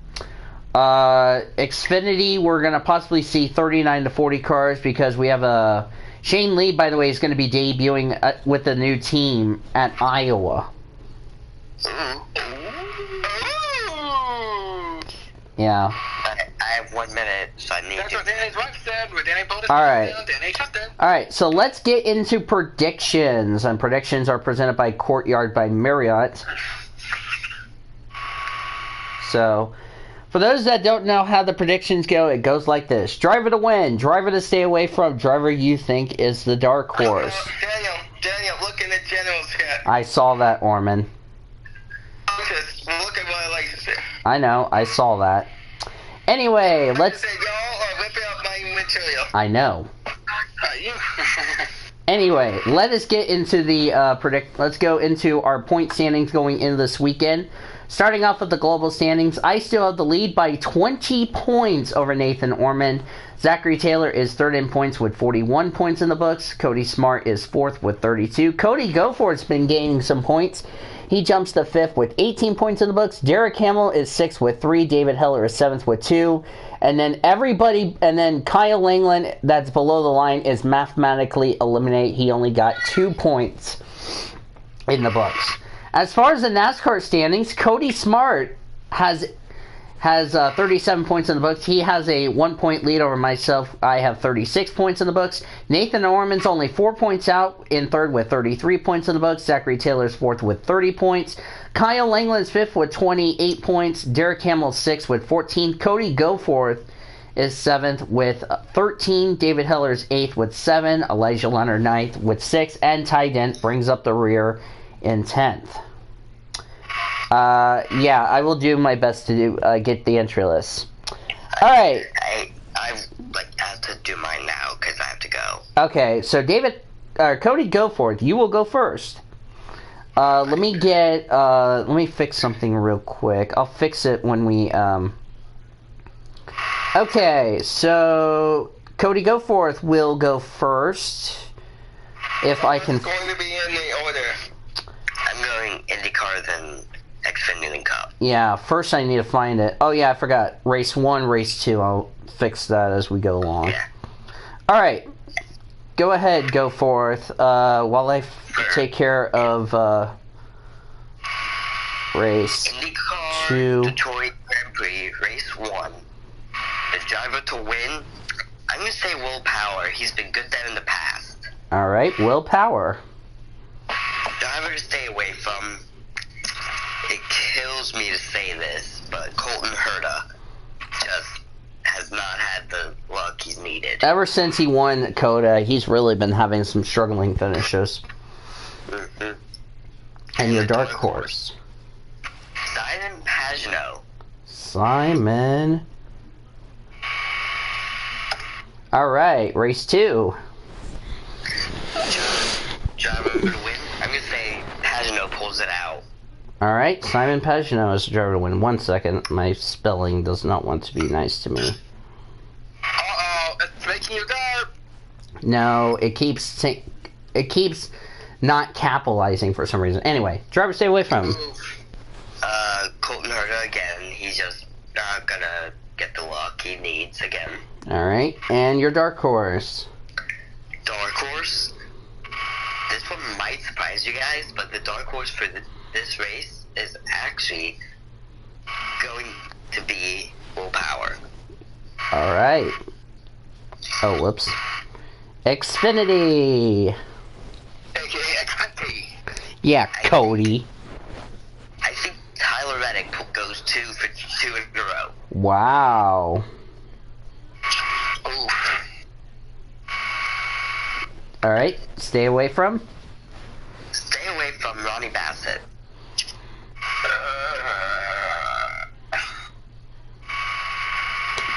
Xfinity, we're going to possibly see 39 to 40 cars because we have a... Shane Lee, by the way, is going to be debuting with a new team at Iowa. Yeah. I have 1 minute, so I need That's to... what Danny's wife said. With Danny Boldis Alright. Danny shut down. Alright, so let's get into predictions. And predictions are presented by Courtyard by Marriott. So, for those that don't know how the predictions go, it goes like this. Driver to win, driver to stay away from, driver you think is the dark horse. Daniel, look in the general's chat. I saw that, Orman. Just look at what I like to say. I know, I saw that. Anyway, let's... Say y'all are ripping up my material. I know. You. Anyway, let us get into the let's go into our point standings going into this weekend. Starting off with the global standings, I still have the lead by 20 points over Nathan Ormond. Zachary Taylor is third in points with 41 points in the books. Cody Smart is fourth with 32. Cody Goforth's been gaining some points. He jumps to 5th with 18 points in the books. Derek Hamill is 6th with 3. David Heller is 7th with 2. And then Kyle Langland, that's below the line, is mathematically eliminated. He only got 2 points in the books. As far as the NASCAR standings, Cody Smart has 37 points in the books. He has a 1-point lead over myself. I have 36 points in the books. Nathan Norman's only 4 points out in 3rd with 33 points in the books. Zachary Taylor's 4th with 30 points. Kyle Langland's 5th with 28 points. Derek Hamill's 6th with 14. Cody Goforth is 7th with 13. David Heller's 8th with 7. Elijah Leonard 9th with 6. And Ty Dent brings up the rear in 10th. Yeah, I will do my best to get the entry list. All right. I have to do mine now because I have to go. Okay, so Cody Goforth, you will go first. Let me fix something real quick. I'll fix it when we, Okay, so Cody Goforth will go first. If I can... It's going to be in the order. I'm going IndyCar, then Xfinity Cup. Yeah, first I need to find it. Oh yeah, I forgot. Race 1, Race 2. I'll fix that as we go along. Yeah. Alright. Go ahead, Goforth. While I take care of Race IndyCar 2. Detroit Grand Prix, Race 1. The driver to win, I'm going to say Will Power. He's been good there in the past. Alright, Will Power. Driver to stay away from, it kills me to say this, but Colton Herta just has not had the luck he's needed. Ever since he won COTA, he's really been having some struggling finishes. Mm-hmm. And your dark horse. Simon Pagenaud. Simon. Alright, race 2. Driver to win, I'm going to say Pagenaud pulls it out. Alright, Simon Pagenaud is the driver to win. 1 second, my spelling does not want to be nice to me. Uh-oh, it's making you go. No, it keeps not capitalizing for some reason. Anyway, driver stay away from him. Colton Herta again, he's just not going to get the luck he needs again. Alright, and your dark horse. Dark horse. This one might surprise you guys, but the dark horse for this race is actually going to be Will Power. Alright. Oh, whoops. Xfinity. AKA Xfinity. Yeah, Cody. I think Tyler Reddick goes 2 for 2 in a row. Wow. Ooh. Alright, stay away from? Stay away from Ronnie Bassett.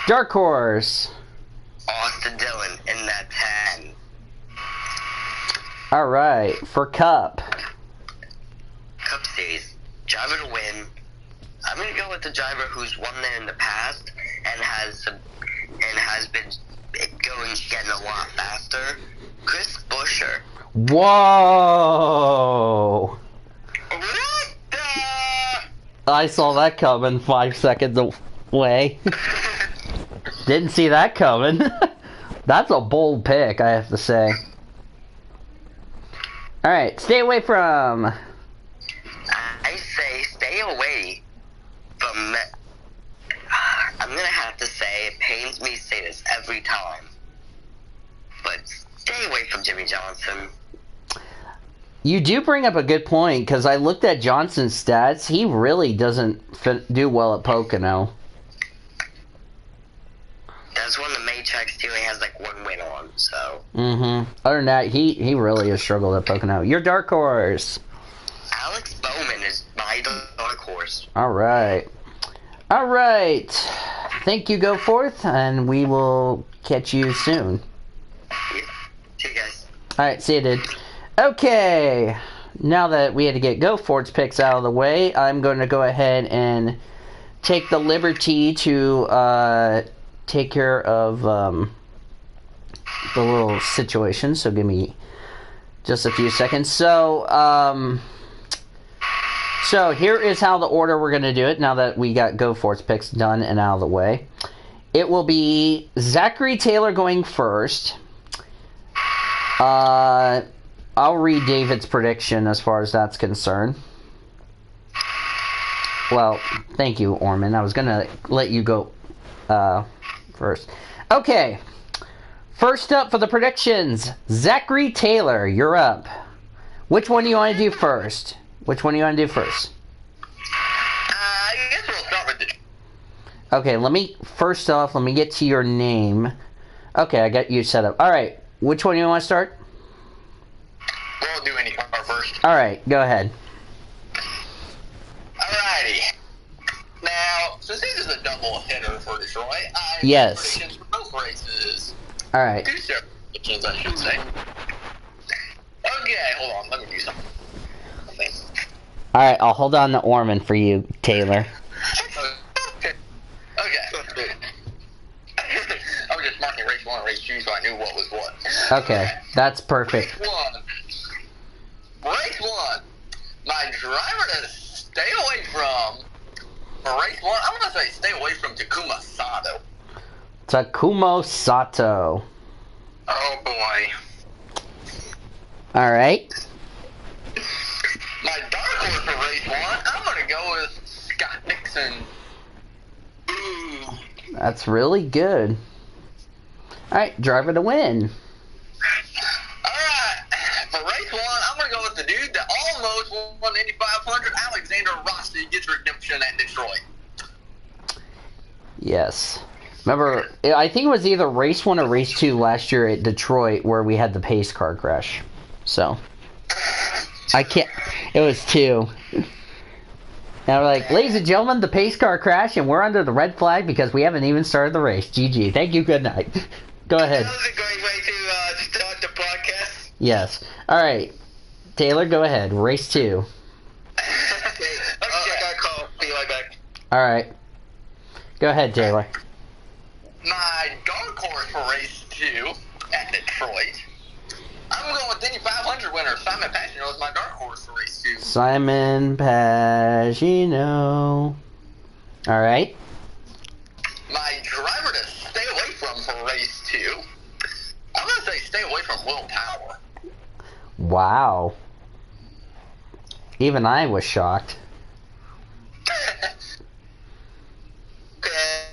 Dark horse. Austin Dillon in that 10. Alright, for Cup. Cup Series. Driver to win. I'm going to go with the driver who's won there in the past and has been getting a lot faster. Chris Buescher. Whoa! What the? I saw that coming 5 seconds away. Didn't see that coming. That's a bold pick, I have to say. Alright, stay away from... I say stay away from... I'm going to have to say, it pains me to say this every time, but stay away from Jimmy Johnson. You do bring up a good point, because I looked at Johnson's stats. He really doesn't do well at Pocono. That's one of the main tracks too. He has like 1 win on, so. Mm-hmm. Other than that, he really has struggled at Pocono. Your dark horse. Alex Bowman is my dark horse. Alright. Alright. Thank you, Goforth, and we will catch you soon. Yeah. See you guys. Alright, see you, dude. Okay. Now that we had to get Goforth's picks out of the way, I'm going to go ahead and take the liberty to take care of the little situation. So give me just a few seconds. So, So here is how the order we're going to do it now that we got Go Force picks done and out of the way. It will be Zachary Taylor going first. I'll read David's prediction as far as that's concerned. Well, thank you, Orman. I was going to let you go first. Okay. First up for the predictions, Zachary Taylor, you're up. Which one do you want to do first? I guess we'll start with the... Okay, let me get to your name. Okay, I got you set up. Alright, which one do you want to start? We'll do any car first. Alright, go ahead. Alrighty. Now, since this is a double hitter for Detroit, I have Yes. predictions for both races. Alright. Two separate predictions, I should say. Okay, hold on, let me do something. Alright, I'll hold on to Orman for you, Taylor. Okay. I was just marking race 1 and race 2 so I knew what was what. Okay, that's perfect. Race 1. My driver to stay away from for race 1, I'm going to say stay away from Takuma Sato. Takumo Sato. Oh boy. Alright. My dark horse for race 1, I'm going to go with Scott Dixon. Ooh. That's really good. Alright, driver to win. Alright, for race 1, I'm going to go with the dude that almost won Indy 500, Alexander Rossi, gets redemption at Detroit. Yes. Remember, I think it was either race 1 or race 2 last year at Detroit where we had the pace car crash. So, I can't, it was 2. Now we're like, ladies and gentlemen, the pace car crashed and we're under the red flag because we haven't even started the race. GG. Thank you. Good night. Go ahead. That was a great way to start the podcast. Yes. Alright. Taylor, go ahead. Race 2. I got a call. Be right back. Alright. Go ahead, Taylor. My dark horse for race 2 at Detroit. I'm going with Indy 500 winner Simon Pagenaud as my dark horse for race 2. Simon Pagenaud. Alright. My driver to stay away from for race 2. I'm going to say stay away from Will Power. Wow. Even I was shocked. Okay,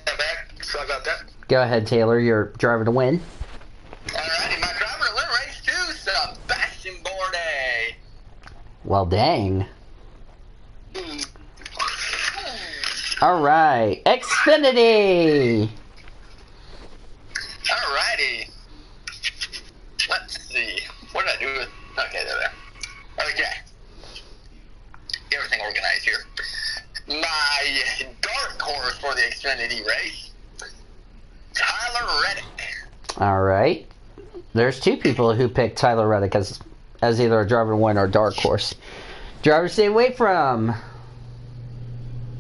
I'm back. Sorry about that. Go ahead, Taylor. Your driver to win. Alrighty, my driver to win race 2, Sebastian Bourdais. Well, dang. Alright. Xfinity! Alrighty. Let's see. What did I do with... Okay, there. Okay. Everything organized here. My dark horse for the Xfinity race, Tyler Reddick. Alright. There's 2 people who picked Tyler Reddick as either a driver to win or dark horse. Driver to stay away from.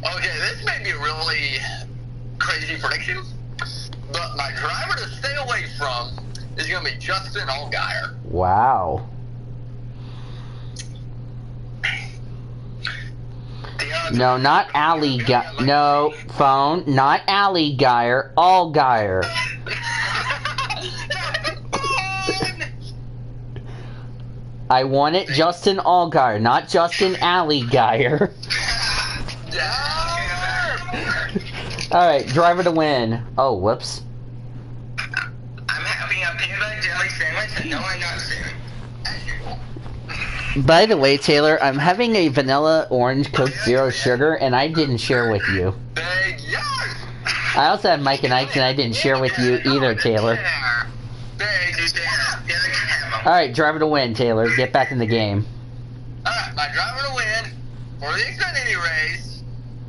Okay, this may be a really crazy prediction, but my driver to stay away from is going to be Justin Allgaier. Wow. No, not Ali Guy. No, phone. Not Ali Geyer. Allgaier. I wanted Justin Allgaier, not Justin Ali Geyer. Alright, driver to win. Oh, whoops. I'm having a peanut butter jelly sandwich and no, I'm not saving. By the way, Taylor, I'm having a vanilla orange Coke Zero Sugar, and I didn't share with you. I also have Mike and Ike's, and I didn't share with you either, Taylor. Alright, driver to win, Taylor. Get back in the game. Alright, my driver to win for the Xfinity race.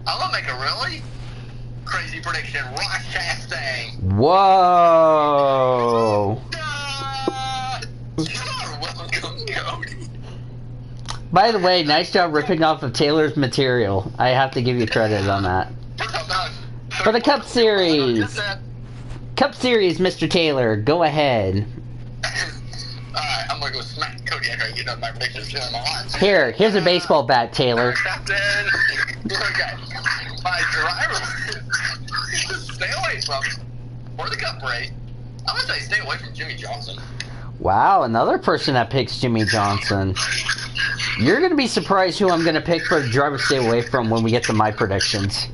I'm going to make a really crazy prediction. Ross Chastain. Whoa! You're welcome, Cody. By the way, nice job ripping off of Taylor's material. I have to give you credit on that. For the Cup Series. Cup Series, Mr. Taylor. Go ahead. Alright, I'm going to go smack Cody vehicle. You know my predictions in my line. Here's a baseball bat, Taylor. Captain, okay. My driver, stay away from, for the cup race, I'm going to say stay away from Jimmy Johnson. Wow, another person that picks Jimmy Johnson. You're going to be surprised who I'm going to pick for the driver to stay away from when we get to my predictions.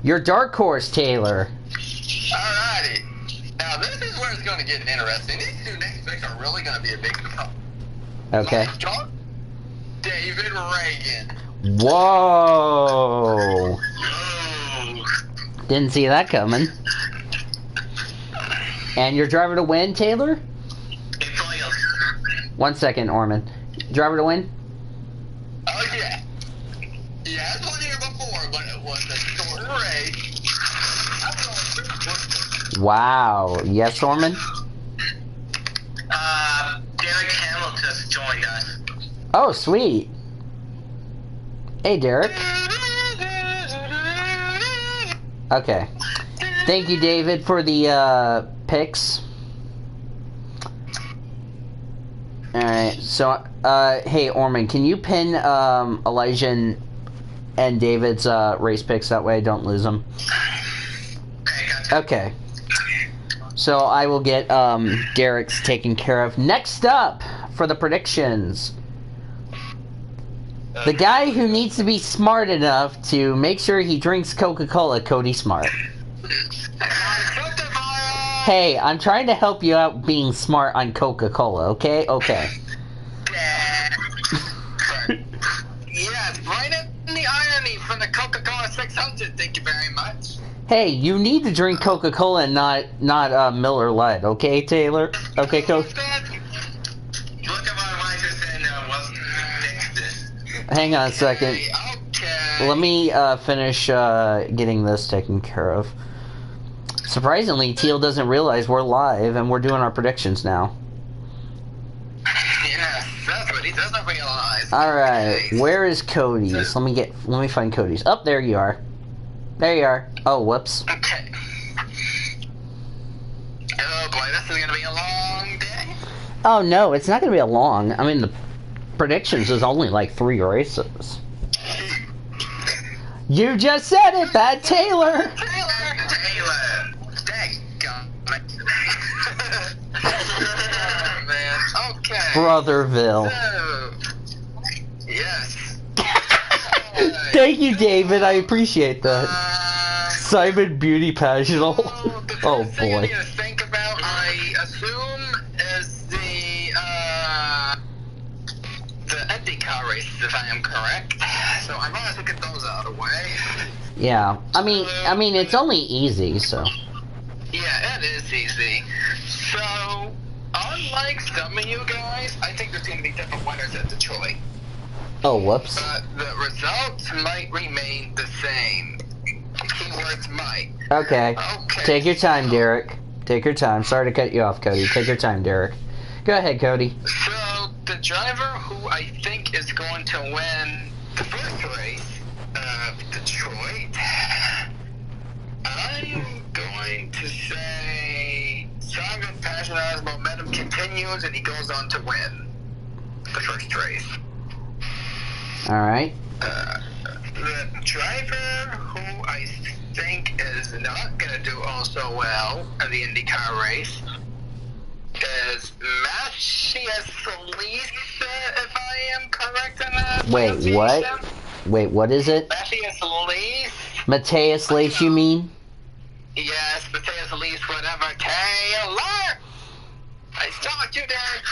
Your dark horse, Taylor. Alrighty. Now, this is where it's going to get interesting. These two next picks are really going to be a big deal. Okay. John David Reagan. Whoa. Didn't see that coming. And your driver to win, Taylor? 1 second, Orman. Driver to win? Oh, yeah. He has one here before, but it was a short race. Wow. Yes, Orman? Derek Hamilton joined us. Oh, sweet. Hey, Derek. Okay. Thank you, David, for the picks. Alright, so, hey, Orman, can you pin Elijah and David's race picks? That way I don't lose them. Okay. So I will get Derek's taken care of. Next up for the predictions. The guy who needs to be smart enough to make sure he drinks Coca-Cola, Cody Smart. Hey, I'm trying to help you out being smart on Coca-Cola, okay? Okay. Yes, right in the irony from the Coca-Cola 600, thank you very much. Hey, you need to drink Coca-Cola and not Miller Lite, okay, Taylor? Okay, Coach? Look at my license and wasn't this. Hang on a second. Okay. Let me finish getting this taken care of. Surprisingly, Teal doesn't realize we're live and we're doing our predictions now. Yes, that's what he doesn't realize. Alright, where is Cody's? Let me find Cody's. Oh, there you are. There you are. Oh, whoops. Okay. Oh boy, this is gonna be a long day. Oh no, it's not gonna be a long. I mean, the predictions is only like 3 races. You just said it, Bad Taylor! Taylor! Man, okay. Brotherville. So, yes. Thank you, David. I appreciate that. Simon Beauty Pageant. The Oh first thing I boy. need to think about, I assume, is the IndyCar race, if I am correct. So I might as well get those out of the way. Yeah. I mean, it's only easy, so. Yeah, it is easy. So, unlike some of you guys, I think there's going to be different winners at Detroit. Oh, whoops. But the results might remain the same. Keywords might. Okay. Okay. Take your time, Derek. Take your time. Sorry to cut you off, Cody. Take your time, Derek. Go ahead, Cody. So, the driver who I think is going to win the first race of Detroit, I'm going to say Simon Pagenaud's momentum continues and he goes on to win the first race. Alright. The driver who I think is not going to do also well in the IndyCar race is Matthias Lisa, if I am correct in that. Wait, what? Wait, what is it? Matthias Lease? Mateus Lace, you mean? Yes, Matthias Lease, whatever. Taylor! I stalked you, Derek.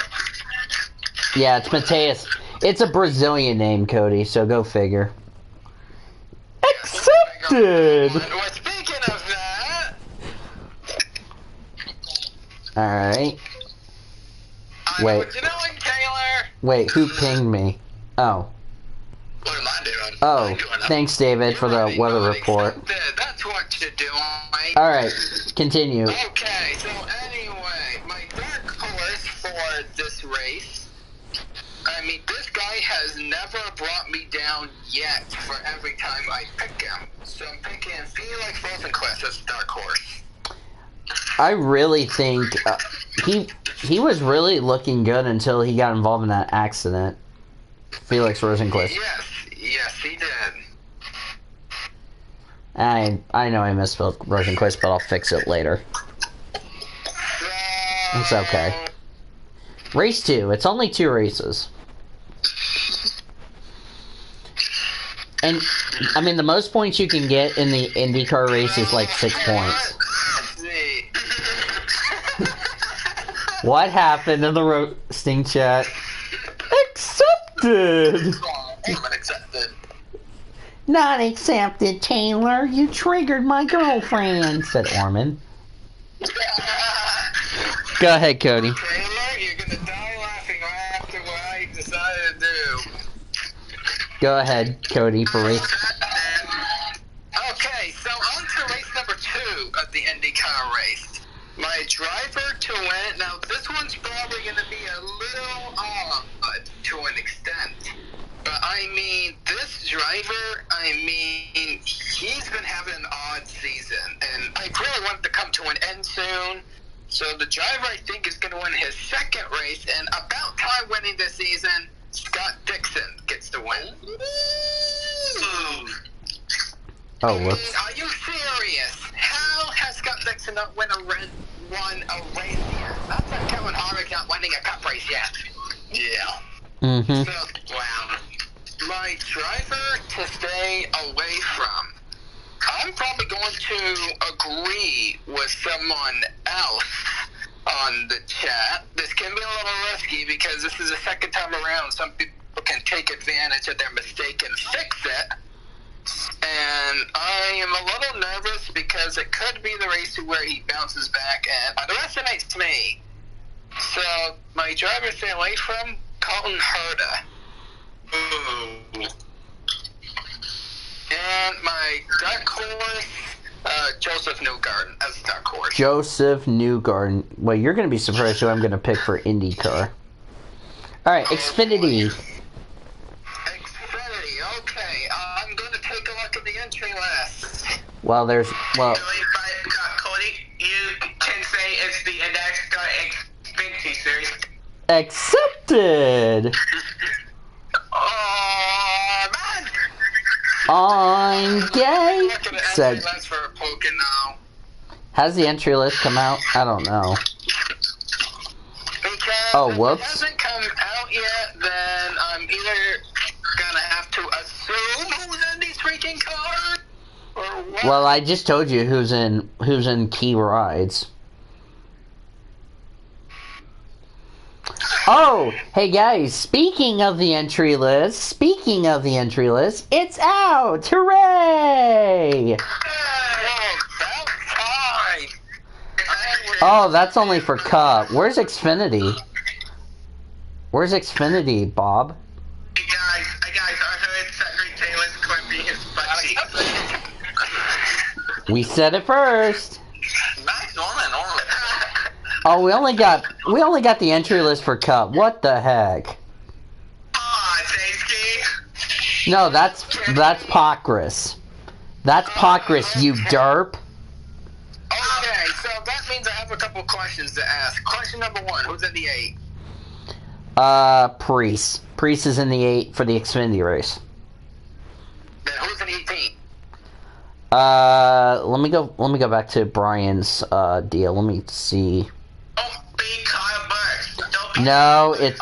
Yeah, it's Mateus. It's a Brazilian name, Cody, so go figure. Accepted! Well, speaking of that, Alright. I Wait. know what you're doing, Taylor. Wait, who pinged me? Oh. What am I doing? Oh, I'm doing thanks, David, for the Already weather got report. accepted. That's what you're doing. Alright, continue. Okay, so anyway, my dark horse for this race, I mean, this guy has never brought me down yet for every time I pick him. So I'm picking Felix Rosenquist as a dark horse. I really think he was really looking good until he got involved in that accident. Felix Rosenquist. Yes, he did. I know I misspelled Rosenquist, but I'll fix it later. It's okay. Race 2. It's only 2 races. And, I mean, the most points you can get in the IndyCar race is like 6 points. What happened in the roasting chat? Accepted! Not accepted, Taylor. You triggered my girlfriend, said Orman. Go ahead, Cody. Taylor, you're gonna die laughing right after what I decided to do. Go ahead, Cody, for race. Okay, so on to race number 2 of the IndyCar race. My driver to win. Now, this one's probably going to be a little odd to an extent. But, I mean, this driver, he's been having an odd season. And I really want it to come to an end soon. So, the driver, I think, is going to win his 2nd race. And about time winning this season, Scott Dixon gets the win. Oh, whoops. Are you serious? How has Scott Dixon not won a race yet? That's like Kevin Harvick not winning a cup race yet. Yeah. Mm-hmm. So, wow. My driver to stay away from. I'm probably going to agree with someone else on the chat. This can be a little risky because this is the 2nd time around. Some people can take advantage of their mistake and fix it. And I am a little nervous because it could be the race where he bounces back and underestimates me. So, my driver to stay away from, Colton Herta. Ooh. And my dark horse, Joseph Newgarden as a dark horse. Joseph Newgarden. Well, you're going to be surprised who I'm going to pick for IndyCar. Alright, Xfinity. Xfinity, okay. I'm going to take a look at the entry list. Well, there's... Well... Cody, you can say it's the NASCAR Xfinity Series. Accepted! Oh, man! I'm gay! Said... For a Pokin now. Has the entry list come out? I don't know. Because whoops. if it hasn't come out yet, then I'm either gonna have to assume who's in these freaking cars, or what? Well, I just told you who's in key rides. Oh, hey guys, speaking of the entry list, it's out! Hooray! Oh, that's only for Cup. Where's Xfinity? Where's Xfinity, Bob? Hey guys, I heard Cedric Taylor's clamping his butt cheeks. We said it first. Nice, Norman. Oh, we only got the entry list for Cup. What the heck? Tasty. No, that's Pocris. That's Pocris, you derp. Okay, so that means I have a couple questions to ask. Question number 1, who's in the 8? Priest. Priest is in the 8 for the Xfinity race. Then who's in 18? Let me go back to Brian's deal. Let me see. Don't be Kyle Busch. Don't be No, it's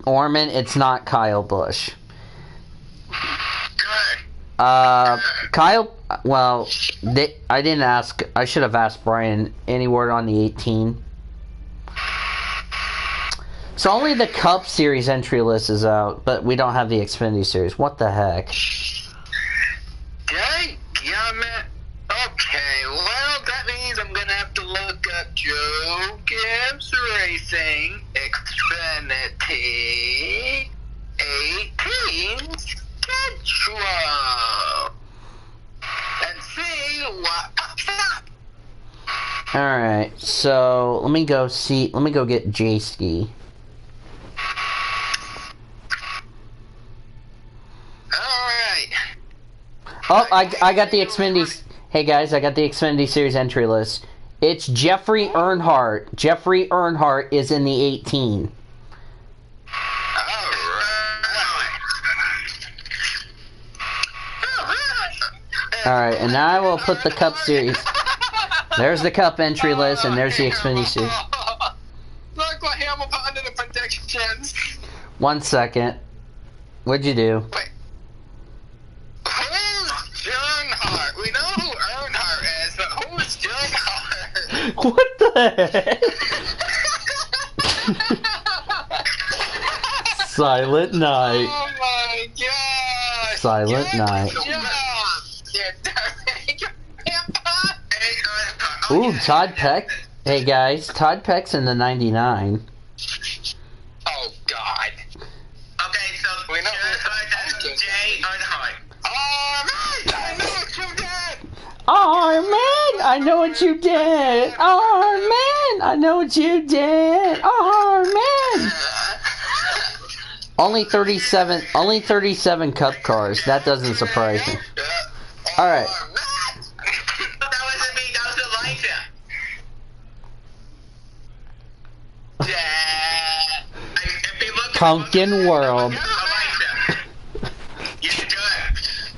Orman. It's not Kyle Busch. Good. Kyle. Well, I didn't ask. I should have asked Brian. Any word on the 18? So only the Cup Series entry list is out, but we don't have the Xfinity Series. What the heck? Dang, gummit. Okay, well, that means I'm gonna have to look up Joe Gibbs Racing Xfinity 18 schedule and see what pops up. Alright, so let me go get J-Ski. Oh, I got the Xfinity. Hey guys, I got the Xfinity Series entry list. It's Jeffrey Earnhardt. Jeffrey Earnhardt is in the 18. Alright, and now I will put the Cup Series. There's the Cup entry list, and there's the Xfinity Series. Look what Hamilton under the predictions. 1 second. What'd you do? Wait. Who's Earnhardt? We know who Earnhardt is, but who's Earnhardt? What the heck? Silent Night. Oh my god. Silent Night. Ooh, Todd Peck. Hey guys, Todd Peck's in the 99. Oh god. Okay, so We know Jay Earnhardt. Oh man, I know what you did. Oh man, I know what you did. Oh man, I know what you did. Oh man. Only 37 Cup cars. That doesn't surprise me. All right. That wasn't me, that was Elijah. If you look at Pumpkin World. Elijah. You should do it.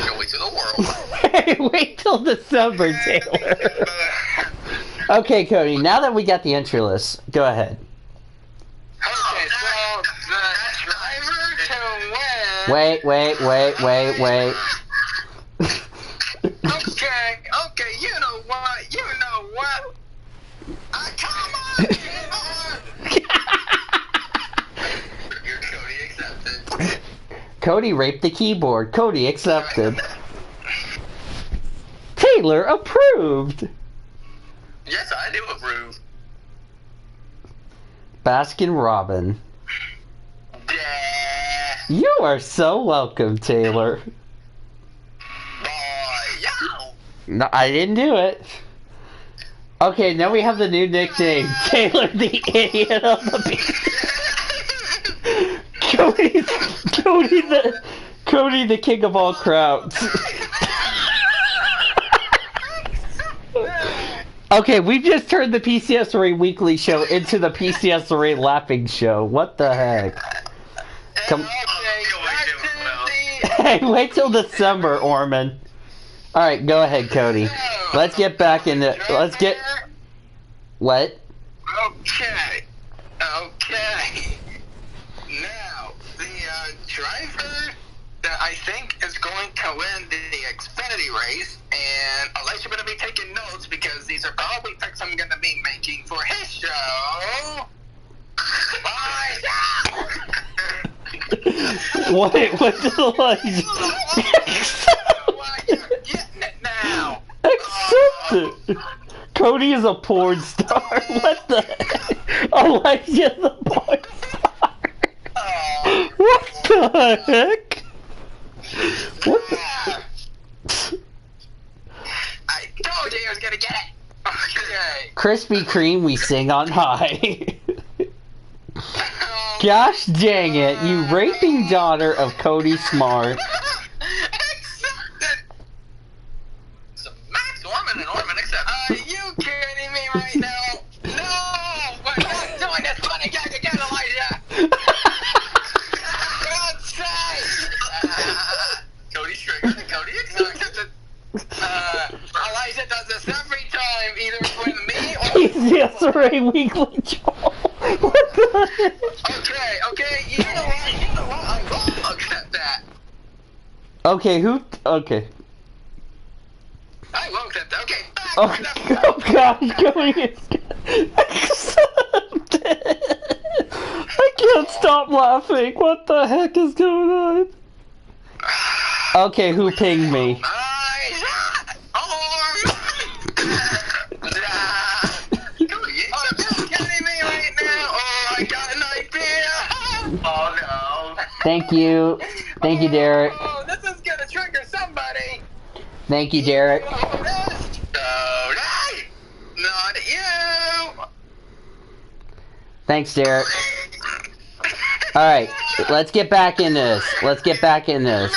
Go to the world. Hey, wait till December, Taylor. Okay, Cody, now that we got the entry list, go ahead. Okay, so the driver to win. Wait. Okay, you know what? Come on, You're Cody accepted. Cody raped the keyboard. Cody accepted. Taylor approved. Yes, I do approve. Baskin Robin. You are so welcome, Taylor. No, I didn't do it. Okay, now we have the new nickname, Taylor the Idiot of the Beat. Cody the King of all crowds. Okay, we've just turned the PCSRA Weekly Show into the PCSRA Laughing Show. What the heck? Come. Hey, wait till December, Orman. Alright, go ahead, Cody. Let's get back into... Let's get... What? Okay. Now, the driver that I think is going to win the Xfinity race, and Elijah better be taking notes because these are probably picks I'm going to be making for his show. What did Elijah... Getting it now. Accept it! Cody is a porn star. What the heck? Elijah's a porn star. What the heck? What the... I told you he was going to get it. Okay. Krispy Kreme, we sing on high. Gosh dang it, you raping daughter of Cody Smart. So Max Orman and Orman accept. Are you kidding me right now? No! We're not doing this funny gag again, Elijah! God's sake! Cody's triggered. Cody accepted. Elijah does this every time, either with me or... PCSRA Weekly Show. What the heck? Okay, you know what? I will accept that. Okay, who... Okay. I will accept that. Okay, back Oh, to the... oh gosh, Cody is... Accept it. I can't stop laughing. What the heck is going on? Okay, who pinged me? Oh no. Thank you. Thank you, Derek. Oh, this is gonna trigger somebody. Thank you, Derek. Not you. Thanks, Derek. Alright, let's get back into this. Let's get back into this.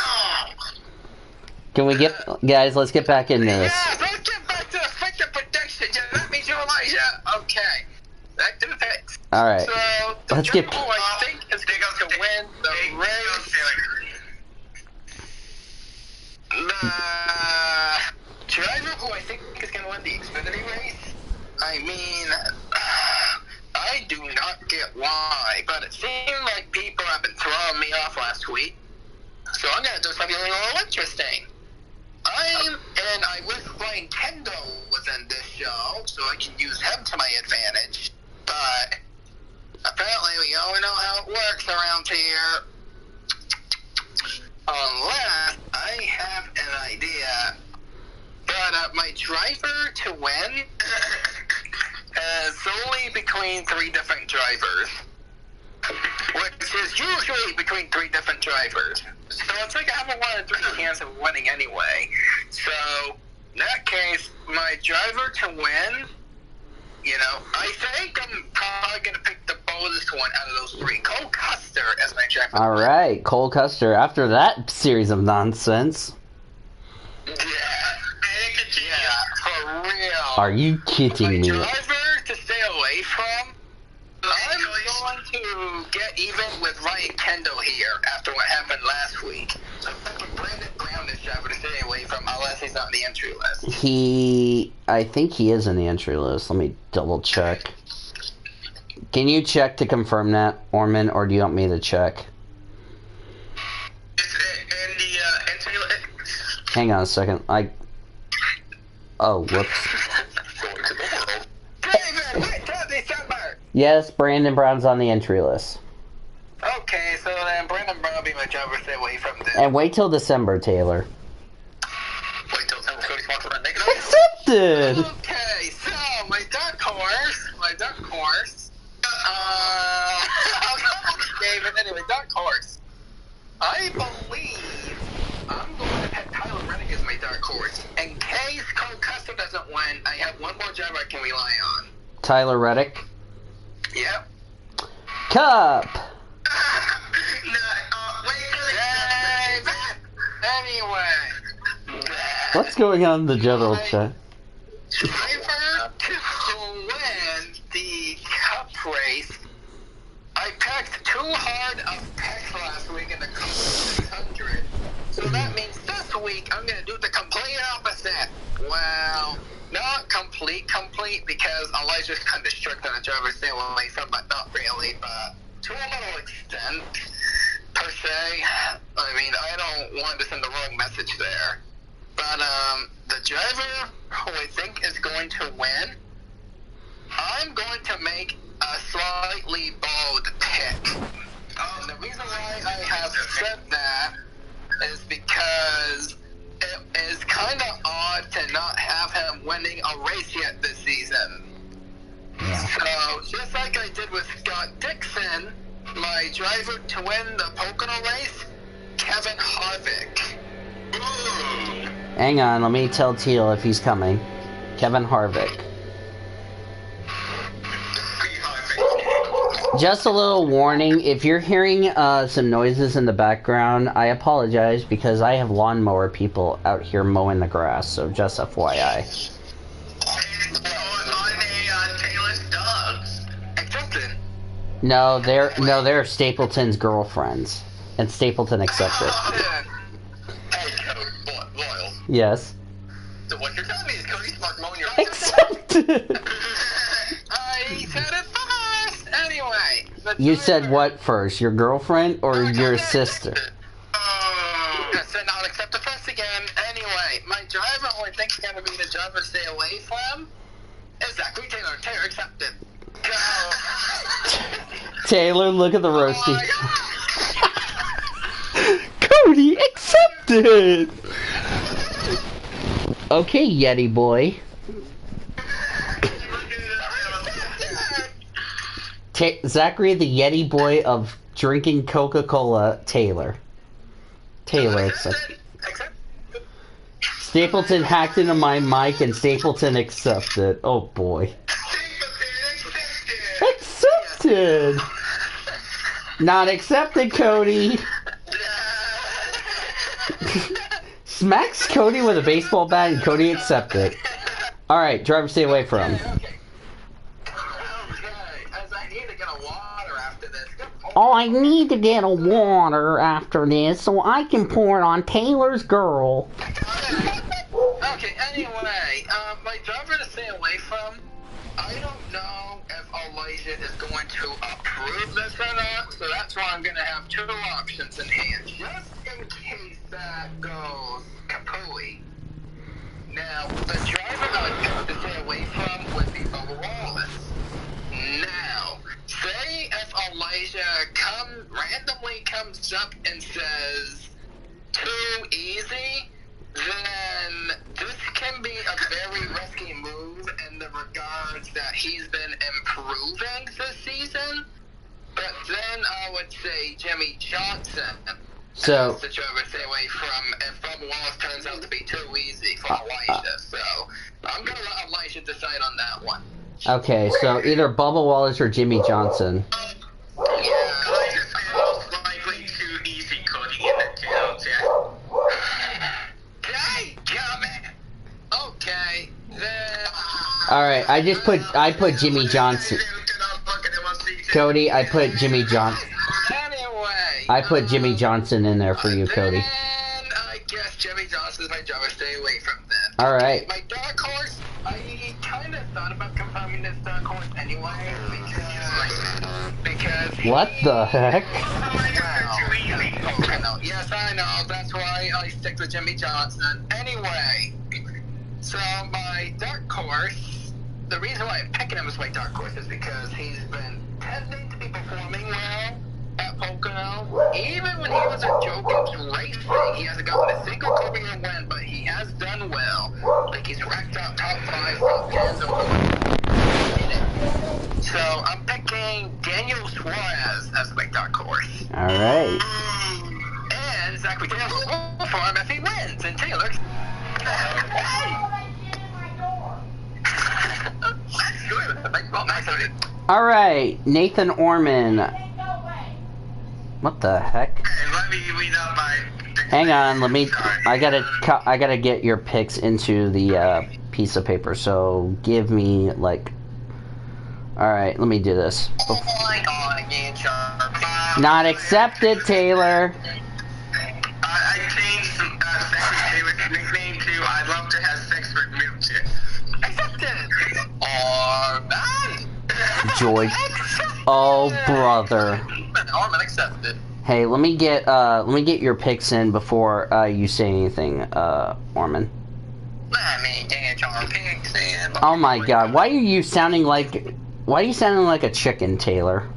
Can we get... Guys, let's get back into this. Yeah, let's get back to the freaking prediction. Just let me All right. So, the Let's driver get- who I think is going to win the race. The driver who I think is going to win the Xfinity race, I mean, I do not get why, but it seemed like people have been throwing me off last week, so I'm going to do something a little interesting. I wish Brian Kendall was in this show, so I can use him to my advantage, but apparently we all know how it works around here. Unless I have an idea. But my driver to win is solely between three different drivers. Which is usually between three different drivers. So it's like I have a 1 in 3 chance of winning anyway. So, in that case, my driver to win, you know, I think I'm probably going to pick the boldest one out of those three. Cole Custer as my driver. All right, Cole Custer. After that series of nonsense. Yeah, for real. Are you kidding me? My driver to stay away from, I'm going to get even with Ryan Kendall here after what happened last week. So I'm picking Brandon Brown as driver to stay away from unless he's not in the entry list. I think he is in the entry list. Let me double check. Can you check to confirm that, Orman, or do you want me to check? It's in the entry list. Hang on a second. Oh, whoops. Going to the world. David, wait till December! Yes, Brandon Brown's on the entry list. Okay, so then Brandon Brown will be my driver to stay away from this. And wait till December, Taylor. Wait till Cody Swanson run naked. Accepted! Okay, so my dark horse. David, anyway, dark horse. I believe I'm going to pick Tyler Reddick as my dark horse. In case Cole Custer doesn't win, I have one more driver I can rely on. Tyler Reddick. Yep. Cup! Anyway. What's going on in the general chat? Driver to win the Cup race. I packed too hard of packs last week in the Cup 600. So that means this week I'm going to do the complete opposite. Well, not complete because Elijah's kind of strict on the driver stay away from, but not really, but to a little extent, per se. I mean, I don't want to send the wrong message there. But, the driver who I think is going to win, I'm going to make a slightly bold pick. And the reason why I have said that is because it is kind of odd to not have him winning a race yet this season. Yeah. So, just like I did with Scott Dixon, my driver to win the Pocono race, Kevin Harvick. Ooh. Hang on, let me tell Teal if he's coming. Kevin Harvick. Just a little warning, if you're hearing some noises in the background, I apologize because I have lawnmower people out here mowing the grass, so just FYI. No, they're Stapleton's girlfriends, and Stapleton accepted. Yes. So what you're telling me is Cody Smart mowing your Accepted! I said it first! Anyway. You said what first, your girlfriend or your sister? I said I'll accept the first again. Anyway, my driver who I think is going to be the driver to stay away from is Zachary Taylor. Taylor accepted. Go! Taylor, look at the roasting. Oh Cody accepted! Okay, Yeti boy. Zachary, the Yeti boy of drinking Coca-Cola, Taylor. Taylor accepted. Stapleton hacked into my mic and Stapleton accepted. Oh boy. Accepted! Not accepted, Cody! Smacks Cody with a baseball bat and Cody accepted. Alright, driver stay away from. Okay. As I need to get Oh, I need to get a water after this so I can pour it on Taylor's girl. Okay, anyway, my driver to stay away from, I don't know if Elijah is going to approve this or not, so that's why I'm going to have two options in hand, just in case that goes kapooey. Now, the driver I would pick to stay away from would be Bubba Wallace. Now, say if Elijah randomly comes up and says, too easy, then this can be a very risky move in the regards that he's been improving this season. But then I would say Jimmy Johnson. So, The driver stay away from if Bubba Wallace turns out to be too easy for Elijah. So I'm going to let Elijah decide on that one. okay, so either Bubba Wallace or Jimmy Johnson. Yeah, Elijah's most likely too easy coding in the tails, yeah. Okay, come in. Okay, then. Alright, I put Jimmy Johnson. Cody, I put Jimmy Johnson. Anyway. I put Jimmy Johnson in there for you, Cody. Then I guess Jimmy Johnson's my driver. Stay away from them. Alright. My dark horse, I kind of thought about confirming this dark horse anyway because What the heck? Wow. Yes, I know. That's why I stick with Jimmy Johnson. Anyway, so my dark horse, the reason why I'm picking him as my dark horse is because he's been tending to be performing well at Pocono. Even when he was at Joe Gibbs Racing, he hasn't gotten a single career win, but he has done well. Like, he's racked up top 5, top 10s over. So I'm picking Daniel Suarez as my dark horse. Alright. And Zachary Taylor will vote for him if he wins. And Taylor. Alright, Nathan Orman. What the heck? Okay, let me read out my... Hang on, I gotta get your picks into the piece of paper, so give me, like... Alright, let me do this. Not accepted, Taylor. I changed Zachary Taylor's nickname to I'd love to have sex with milkshakes. Accepted. George. Oh, brother. Orman accepted. Hey, let me get your picks in before you say anything, Orman. Let me get your picks in. Oh my God, why are you sounding like a chicken, Taylor?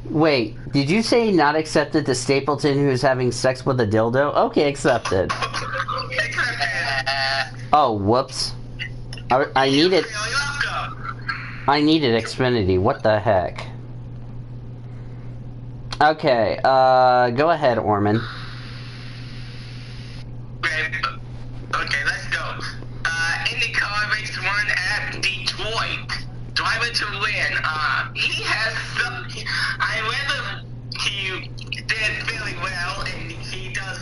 Wait, did you say not accepted to Stapleton who's having sex with a dildo? Okay, accepted. Oh, whoops. I needed Xfinity. What the heck? Okay, go ahead, Orman. Okay, let's go. IndyCar race 1 at Detroit. Driver to win. He has some... I read he did very well, and he does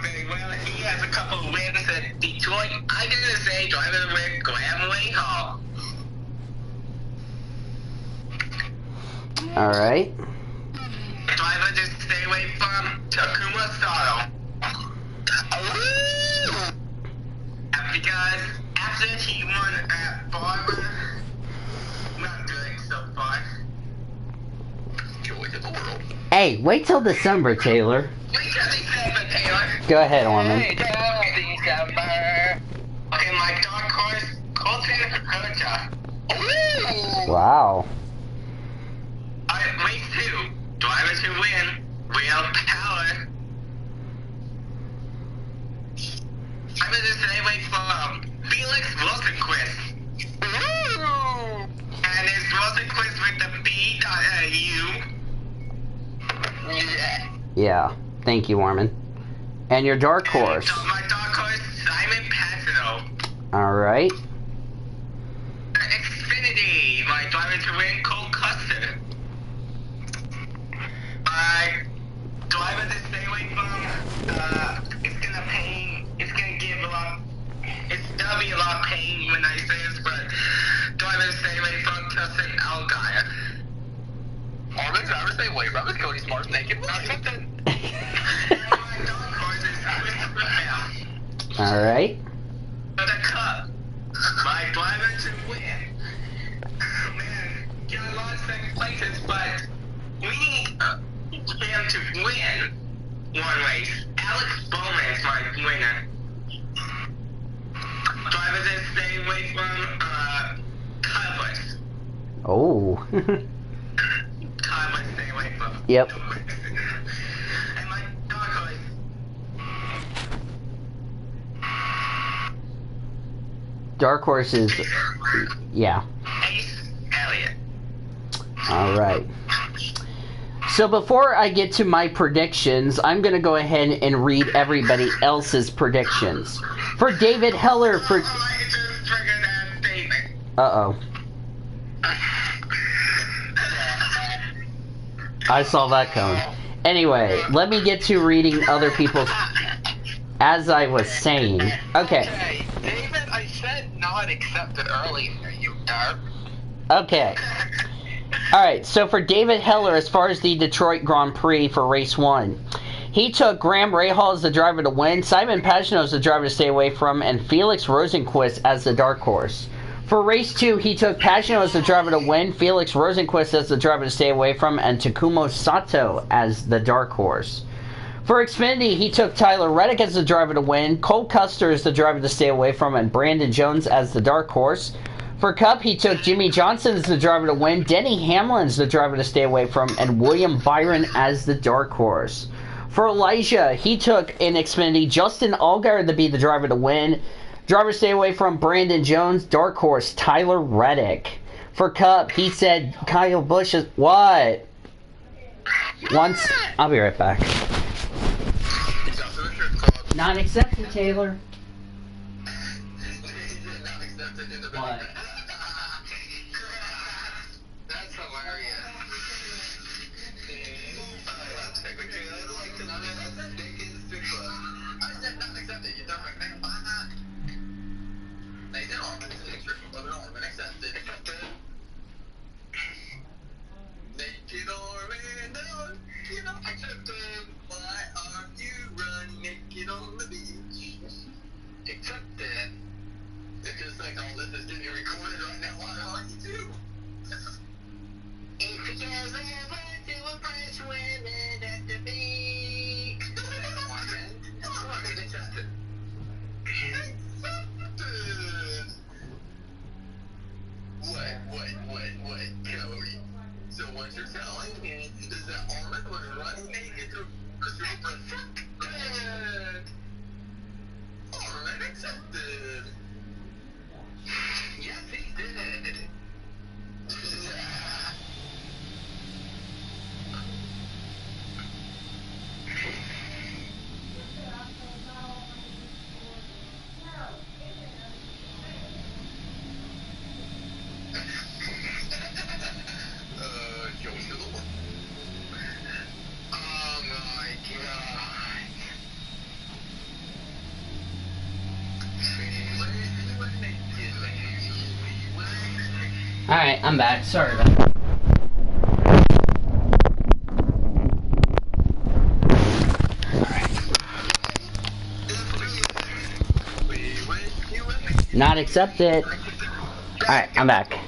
very well. He has a couple of wins at Detroit. I'm gonna say driver to win, Graham Rahal. Alright. Driver to stay away from Takuma Sato. Because after he won at Barber, not good so far. Joy to the world. Hey, wait till December, Taylor. Wait till December, Taylor. Go ahead, Orman. Hey, December. Okay, my dark horse, Colton Herta. Wow. Race 2, driver to win, real power. I'm gonna stay away from Felix Rosenquist. And it's Rosenquist with the B.U. Yeah, thank you, Orman. And your dark horse. My dark horse, Simon Patino. Alright. Xfinity, my driver to win, Cole Custer. My driver to stay away from, it's gonna be a lot of pain when I say this, but Kaya. All the drivers stay away from is Cody Smart's naked win. All right. For the Cup, my driver to win. Man, get a lot of second places, but we need him to win one race. Alex Bowman is my winner. Drivers that stay away from Cowboys. Oh. Cowboys stay away from. Yep. And my dark horse. Dark horses. Yeah. Ace Elliott. All right. So before I get to my predictions, I'm going to go ahead and read everybody else's predictions. For David Heller, for... I just triggered that statement. Uh-oh. I saw that coming. Anyway, let me get to reading other people's... As I was saying. Okay. Hey, David, I said not accepted earlier, you derp. Okay. Alright, so for David Heller, as far as the Detroit Grand Prix for race 1, he took Graham Rahal as the driver to win, Simon Pagenaud as the driver to stay away from, and Felix Rosenqvist as the dark horse. For race 2, he took Pagenaud as the driver to win, Felix Rosenqvist as the driver to stay away from, and Takumo Sato as the dark horse. For Xfinity, he took Tyler Reddick as the driver to win, Cole Custer as the driver to stay away from, and Brandon Jones as the dark horse. For Cup, he took Jimmy Johnson as the driver to win, Denny Hamlin as the driver to stay away from, and William Byron as the dark horse. For Elijah, he took in Xfinity Justin Allgaier to be the driver to win, driver to stay away from Brandon Jones, dark horse Tyler Reddick. For Cup, he said Kyle Busch is... What? Once... I'll be right back. Not accepted, Taylor. What? That's hilarious. I said not accepted. You don't recommend why not? They did all been accepted. Naked or down, you know, accepted. Why are you running naked on the beach? Accepted. It's just like all this is getting recorded right now on YouTube. It's because I went to impress women at the beach. Accepted. What, Cody? So what you're telling me is that Armin was running naked to accepted. Armin accepted. Yes, he did. Oh my God. Alright, I'm back. Sorry about that. Not accepted. Alright, I'm back.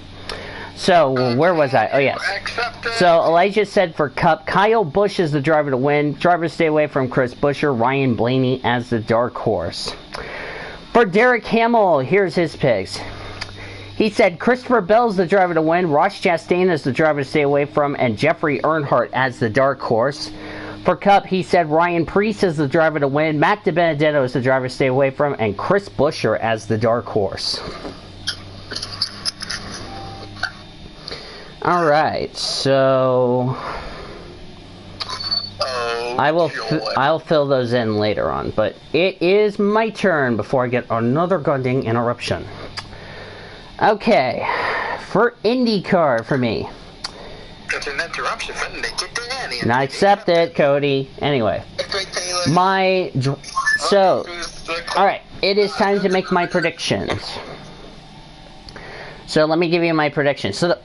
So, where was I? Oh, yes. So, Elijah said for Cup, Kyle Busch is the driver to win. Driver to stay away from Chris Buescher. Ryan Blaney as the dark horse. For Derek Hamill, here's his picks. He said Christopher Bell's the driver to win, Ross Chastain is the driver to stay away from, and Jeffrey Earnhardt as the dark horse. For Cup, he said Ryan Preece is the driver to win, Matt DiBenedetto is the driver to stay away from, and Chris Buescher as the dark horse. Alright, so... I'll fill those in later on, but it is my turn before I get another goddamn interruption. Okay, for IndyCar for me. It's an interruption, but they get to Annie. Not accepted, Cody. Anyway, alright, it is time to make my predictions. So let me give you my predictions. So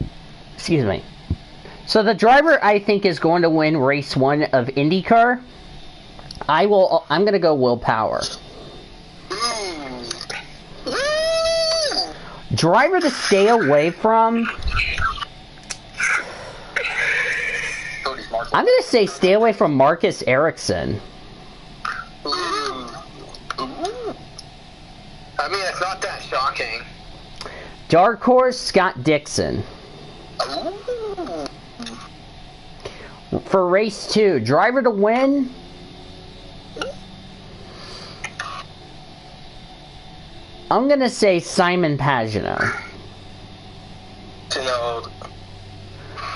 Excuse me. So the driver I think is going to win race 1 of IndyCar. I'm going to go Will Power. Driver to stay away from. I'm going to say stay away from Marcus Ericsson. I mean, it's not that shocking. Dark horse, Scott Dixon. For race 2, driver to win. I'm going to say Simon Pagenaud.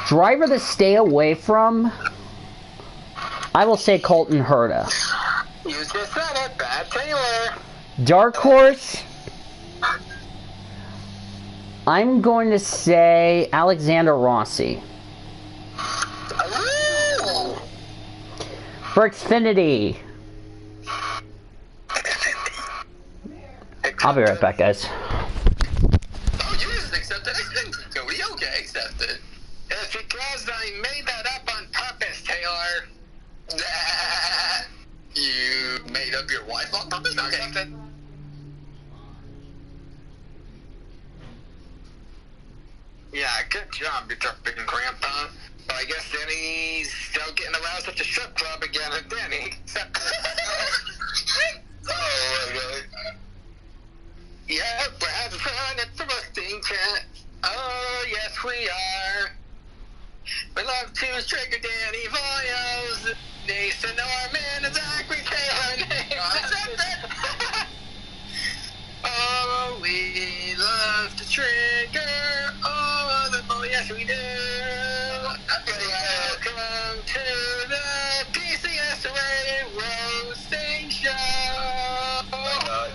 Driver to stay away from. I will say Colton Herta. You just said it, Bad Taylor. Dark horse. I'm going to say Alexander Rossi. For Xfinity. I'll be right back, guys. Oh, you just accepted it? Cody, okay, accepted. It's because I made that up on purpose, Taylor. You made up your wife on purpose? Okay. Accepted. Yeah, good job, you big grandpa. But I guess Danny's still getting aroused at the strip club again, and Danny. Oh, my God. Yeah, Brad's fun at the roasting cat. Oh, yes, we are. We love to trigger Danny Voyos. Nathan Norman and Zachary Taylor. Oh, we love to trigger. Oh, yes, we do. Welcome to the PCSRA Roasting Show. Oh, my God.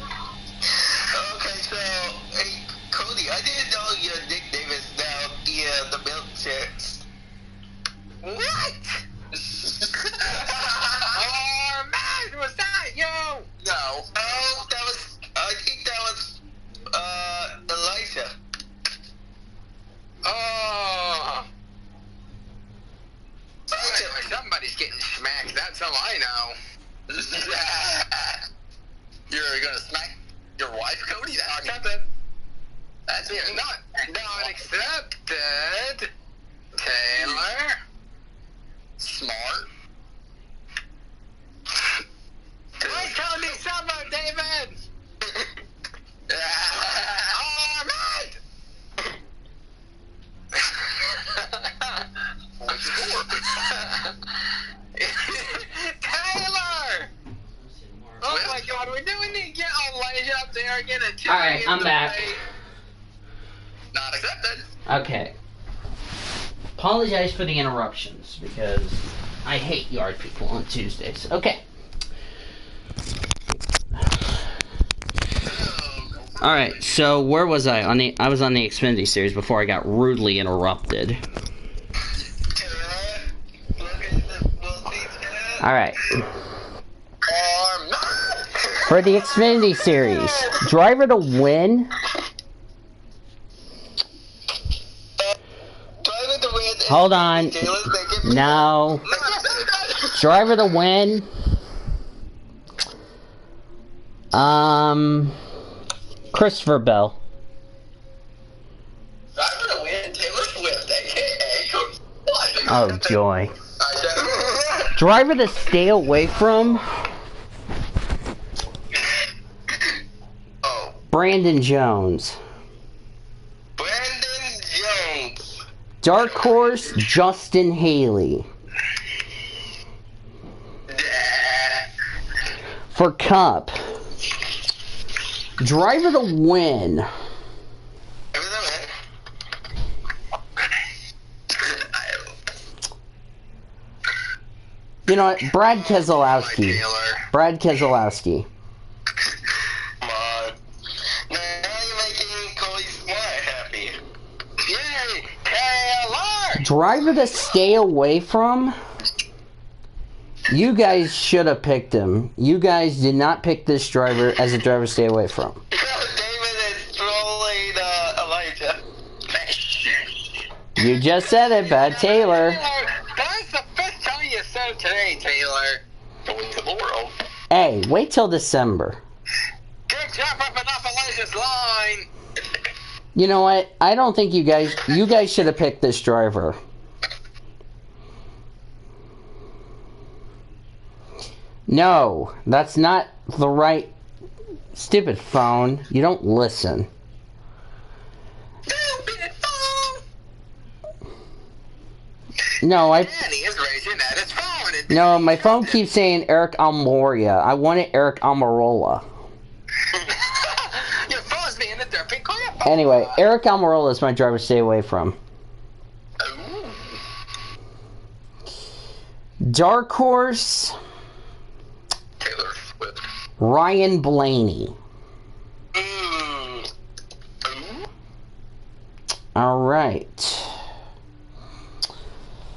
Okay, so, hey, Cody, I didn't know your nickname is now Ian the Milkshakes. What? Oh, man, was that you? No. Oh, that was, I think that was, Elijah. Oh. Somebody's getting smacked, that's all I know. You're gonna smack your wife, Cody? That's accepted. That's not accepted. Taylor. Smart. Tell me something, David. Oh, man. Taylor. Oh my God, we need to get Elijah up there and get a Alright, I'm back. Not accepted. Okay. Apologize for the interruptions, because I hate yard people on Tuesdays. Okay. Alright, so where was I? I was on the Xfinity Series before I got rudely interrupted. Alright. For the Xfinity Series, driver to win. Hold on. No. Driver to win. Christopher Bell. Driver to win, Taylor Swift, aka. Oh, joy. Driver to stay away from. Oh. Brandon Jones. Brandon Jones. Dark horse, Justin Haley. For Cup. Driver to win. You know what? Brad Keselowski. Brad Keselowski. Come on. Now you're making Cody Smart happy. Yay! Taylor! Driver to stay away from. You guys should have picked him. You guys did not pick this driver as a driver to stay away from. David is trolling Elijah. You just said it, Bad Taylor. That's the fifth time you said it today, Taylor. Going to the world. Hey, wait till December. Good job ripping off Elijah's line. You know what? I don't think you guys should have picked this driver. No, that's not the right... Stupid phone. You don't listen. Stupid phone. No, And he is raging at his phone. No, my phone keeps saying Eric Almoria. I wanted Eric Almirola. Your phone's being a derpy grandpa. Anyway, Eric Almirola is my driver to stay away from. Ooh. Dark Horse, Taylor Swift. Ryan Blaney. Ooh. Ooh. Alright.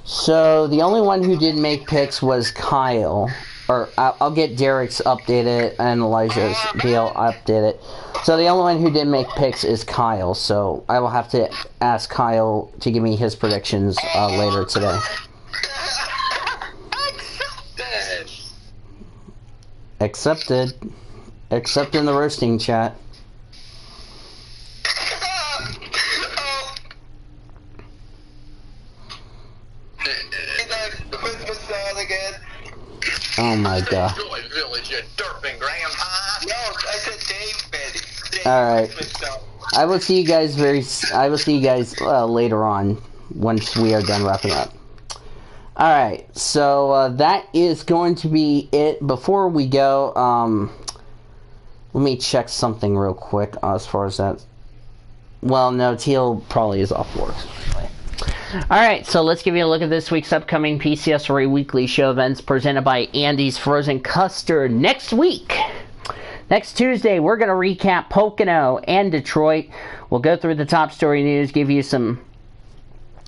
So, the only one who didn't make picks was Kyle. Or, I'll get Derek's updated and Elijah's deal updated. So, the only one who didn't make picks is Kyle. So, I will have to ask Kyle to give me his predictions later today. Accepted. Accepted in the roasting chat. Oh my god. Village, you derping grandpa. No, I said David. Alright. I will see you guys later on once we are done wrapping up. Alright, so that is going to be it. Before we go, let me check something real quick as far as that. Well, no, Teal probably is off work. Alright, so let's give you a look at this week's upcoming PCSRA weekly show events presented by Andy's Frozen Custard. Next week, next Tuesday, we're going to recap Pocono and Detroit. We'll go through the top story news, give you some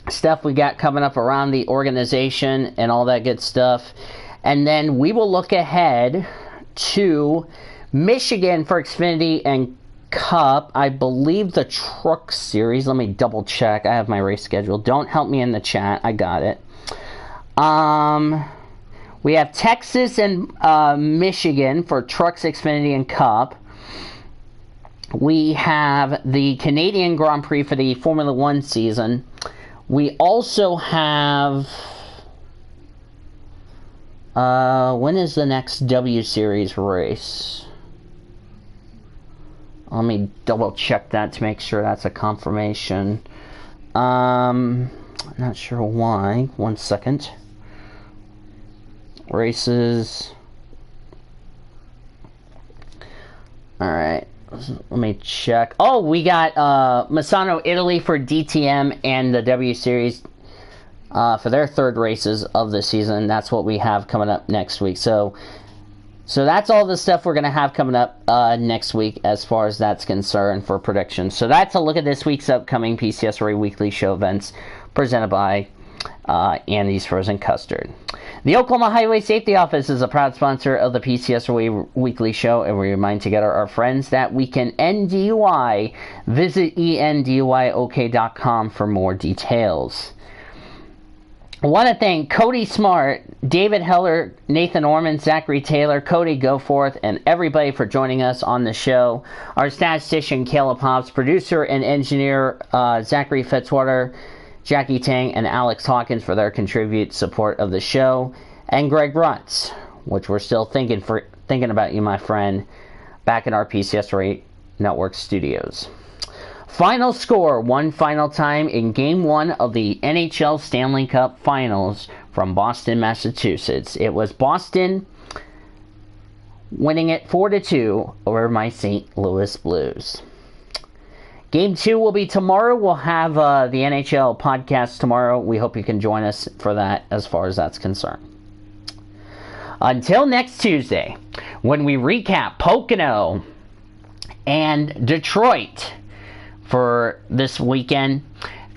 stuff we got coming up around the organization and all that good stuff. And then we will look ahead to Michigan for Xfinity and Cup. I believe the Truck Series. Let me double check. I have my race schedule. Don't help me in the chat. I got it. We have Texas and Michigan for Trucks, Xfinity, and Cup. We have the Canadian Grand Prix for the Formula One season. We also have... when is the next W Series race? Let me double check that to make sure that's a confirmation. Not sure why. 1 second. Races. Alright. Let me check. Oh, we got Misano, Italy for DTM and the W Series for their third races of the season. That's what we have coming up next week. So that's all the stuff we're going to have coming up next week as far as that's concerned for predictions. So that's a look at this week's upcoming PCSRA weekly show events presented by Andy's Frozen Custard. The Oklahoma Highway Safety Office is a proud sponsor of the PCSRA weekly show, and we remind together our friends that we can end DUI. Visit enduyok.com for more details. I want to thank Cody Smart, David Heller, Nathan Orman, Zachary Taylor, Cody Goforth, and everybody for joining us on the show. Our statistician, Caleb Hobbs, producer and engineer, Zachary Fitzwater, Jackie Tang, and Alex Hawkins for their contribute support of the show, and Greg Rutz, which we're still thinking about you, my friend, back in our PCSRA Network studios. Final score, one final time in Game 1 of the NHL Stanley Cup Finals from Boston, Massachusetts. It was Boston winning it 4-2 over my St. Louis Blues. Game 2 will be tomorrow. We'll have the NHL podcast tomorrow. We hope you can join us for that as far as that's concerned. Until next Tuesday, when we recap Pocono and Detroit for this weekend,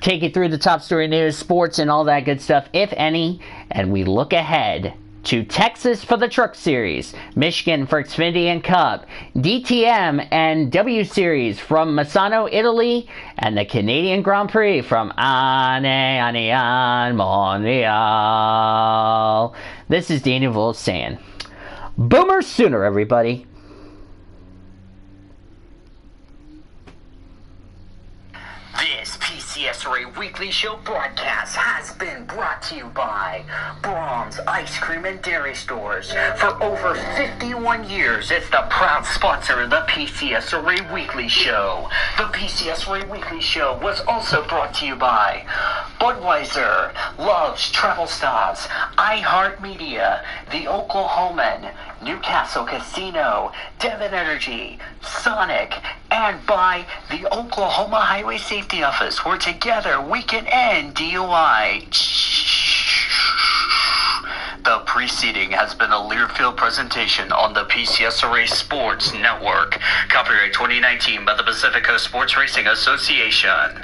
take you through the top story news, sports, and all that good stuff, if any, and we look ahead to Texas for the Truck Series, Michigan for Xfinity and Cup, DTM and W Series from Misano, Italy, and the Canadian Grand Prix from Anian, Montreal. This is Daniel Wolf saying, Boomer Sooner, everybody. This PCSRA Weekly Show broadcast has been brought to you by Brahms Ice Cream and Dairy Stores. For over 51 years, it's the proud sponsor of the PCSRA Weekly Show. The PCSRA Weekly Show was also brought to you by Budweiser, Love's Travel Stops, iHeartMedia, The Oklahoman, Newcastle Casino, Devon Energy, Sonic, and by the Oklahoma Highway Safety Office, where together we can end DUI. The preceding has been a Learfield presentation on the PCSRA Sports Network. Copyright 2019 by the Pacific Coast Sports Racing Association.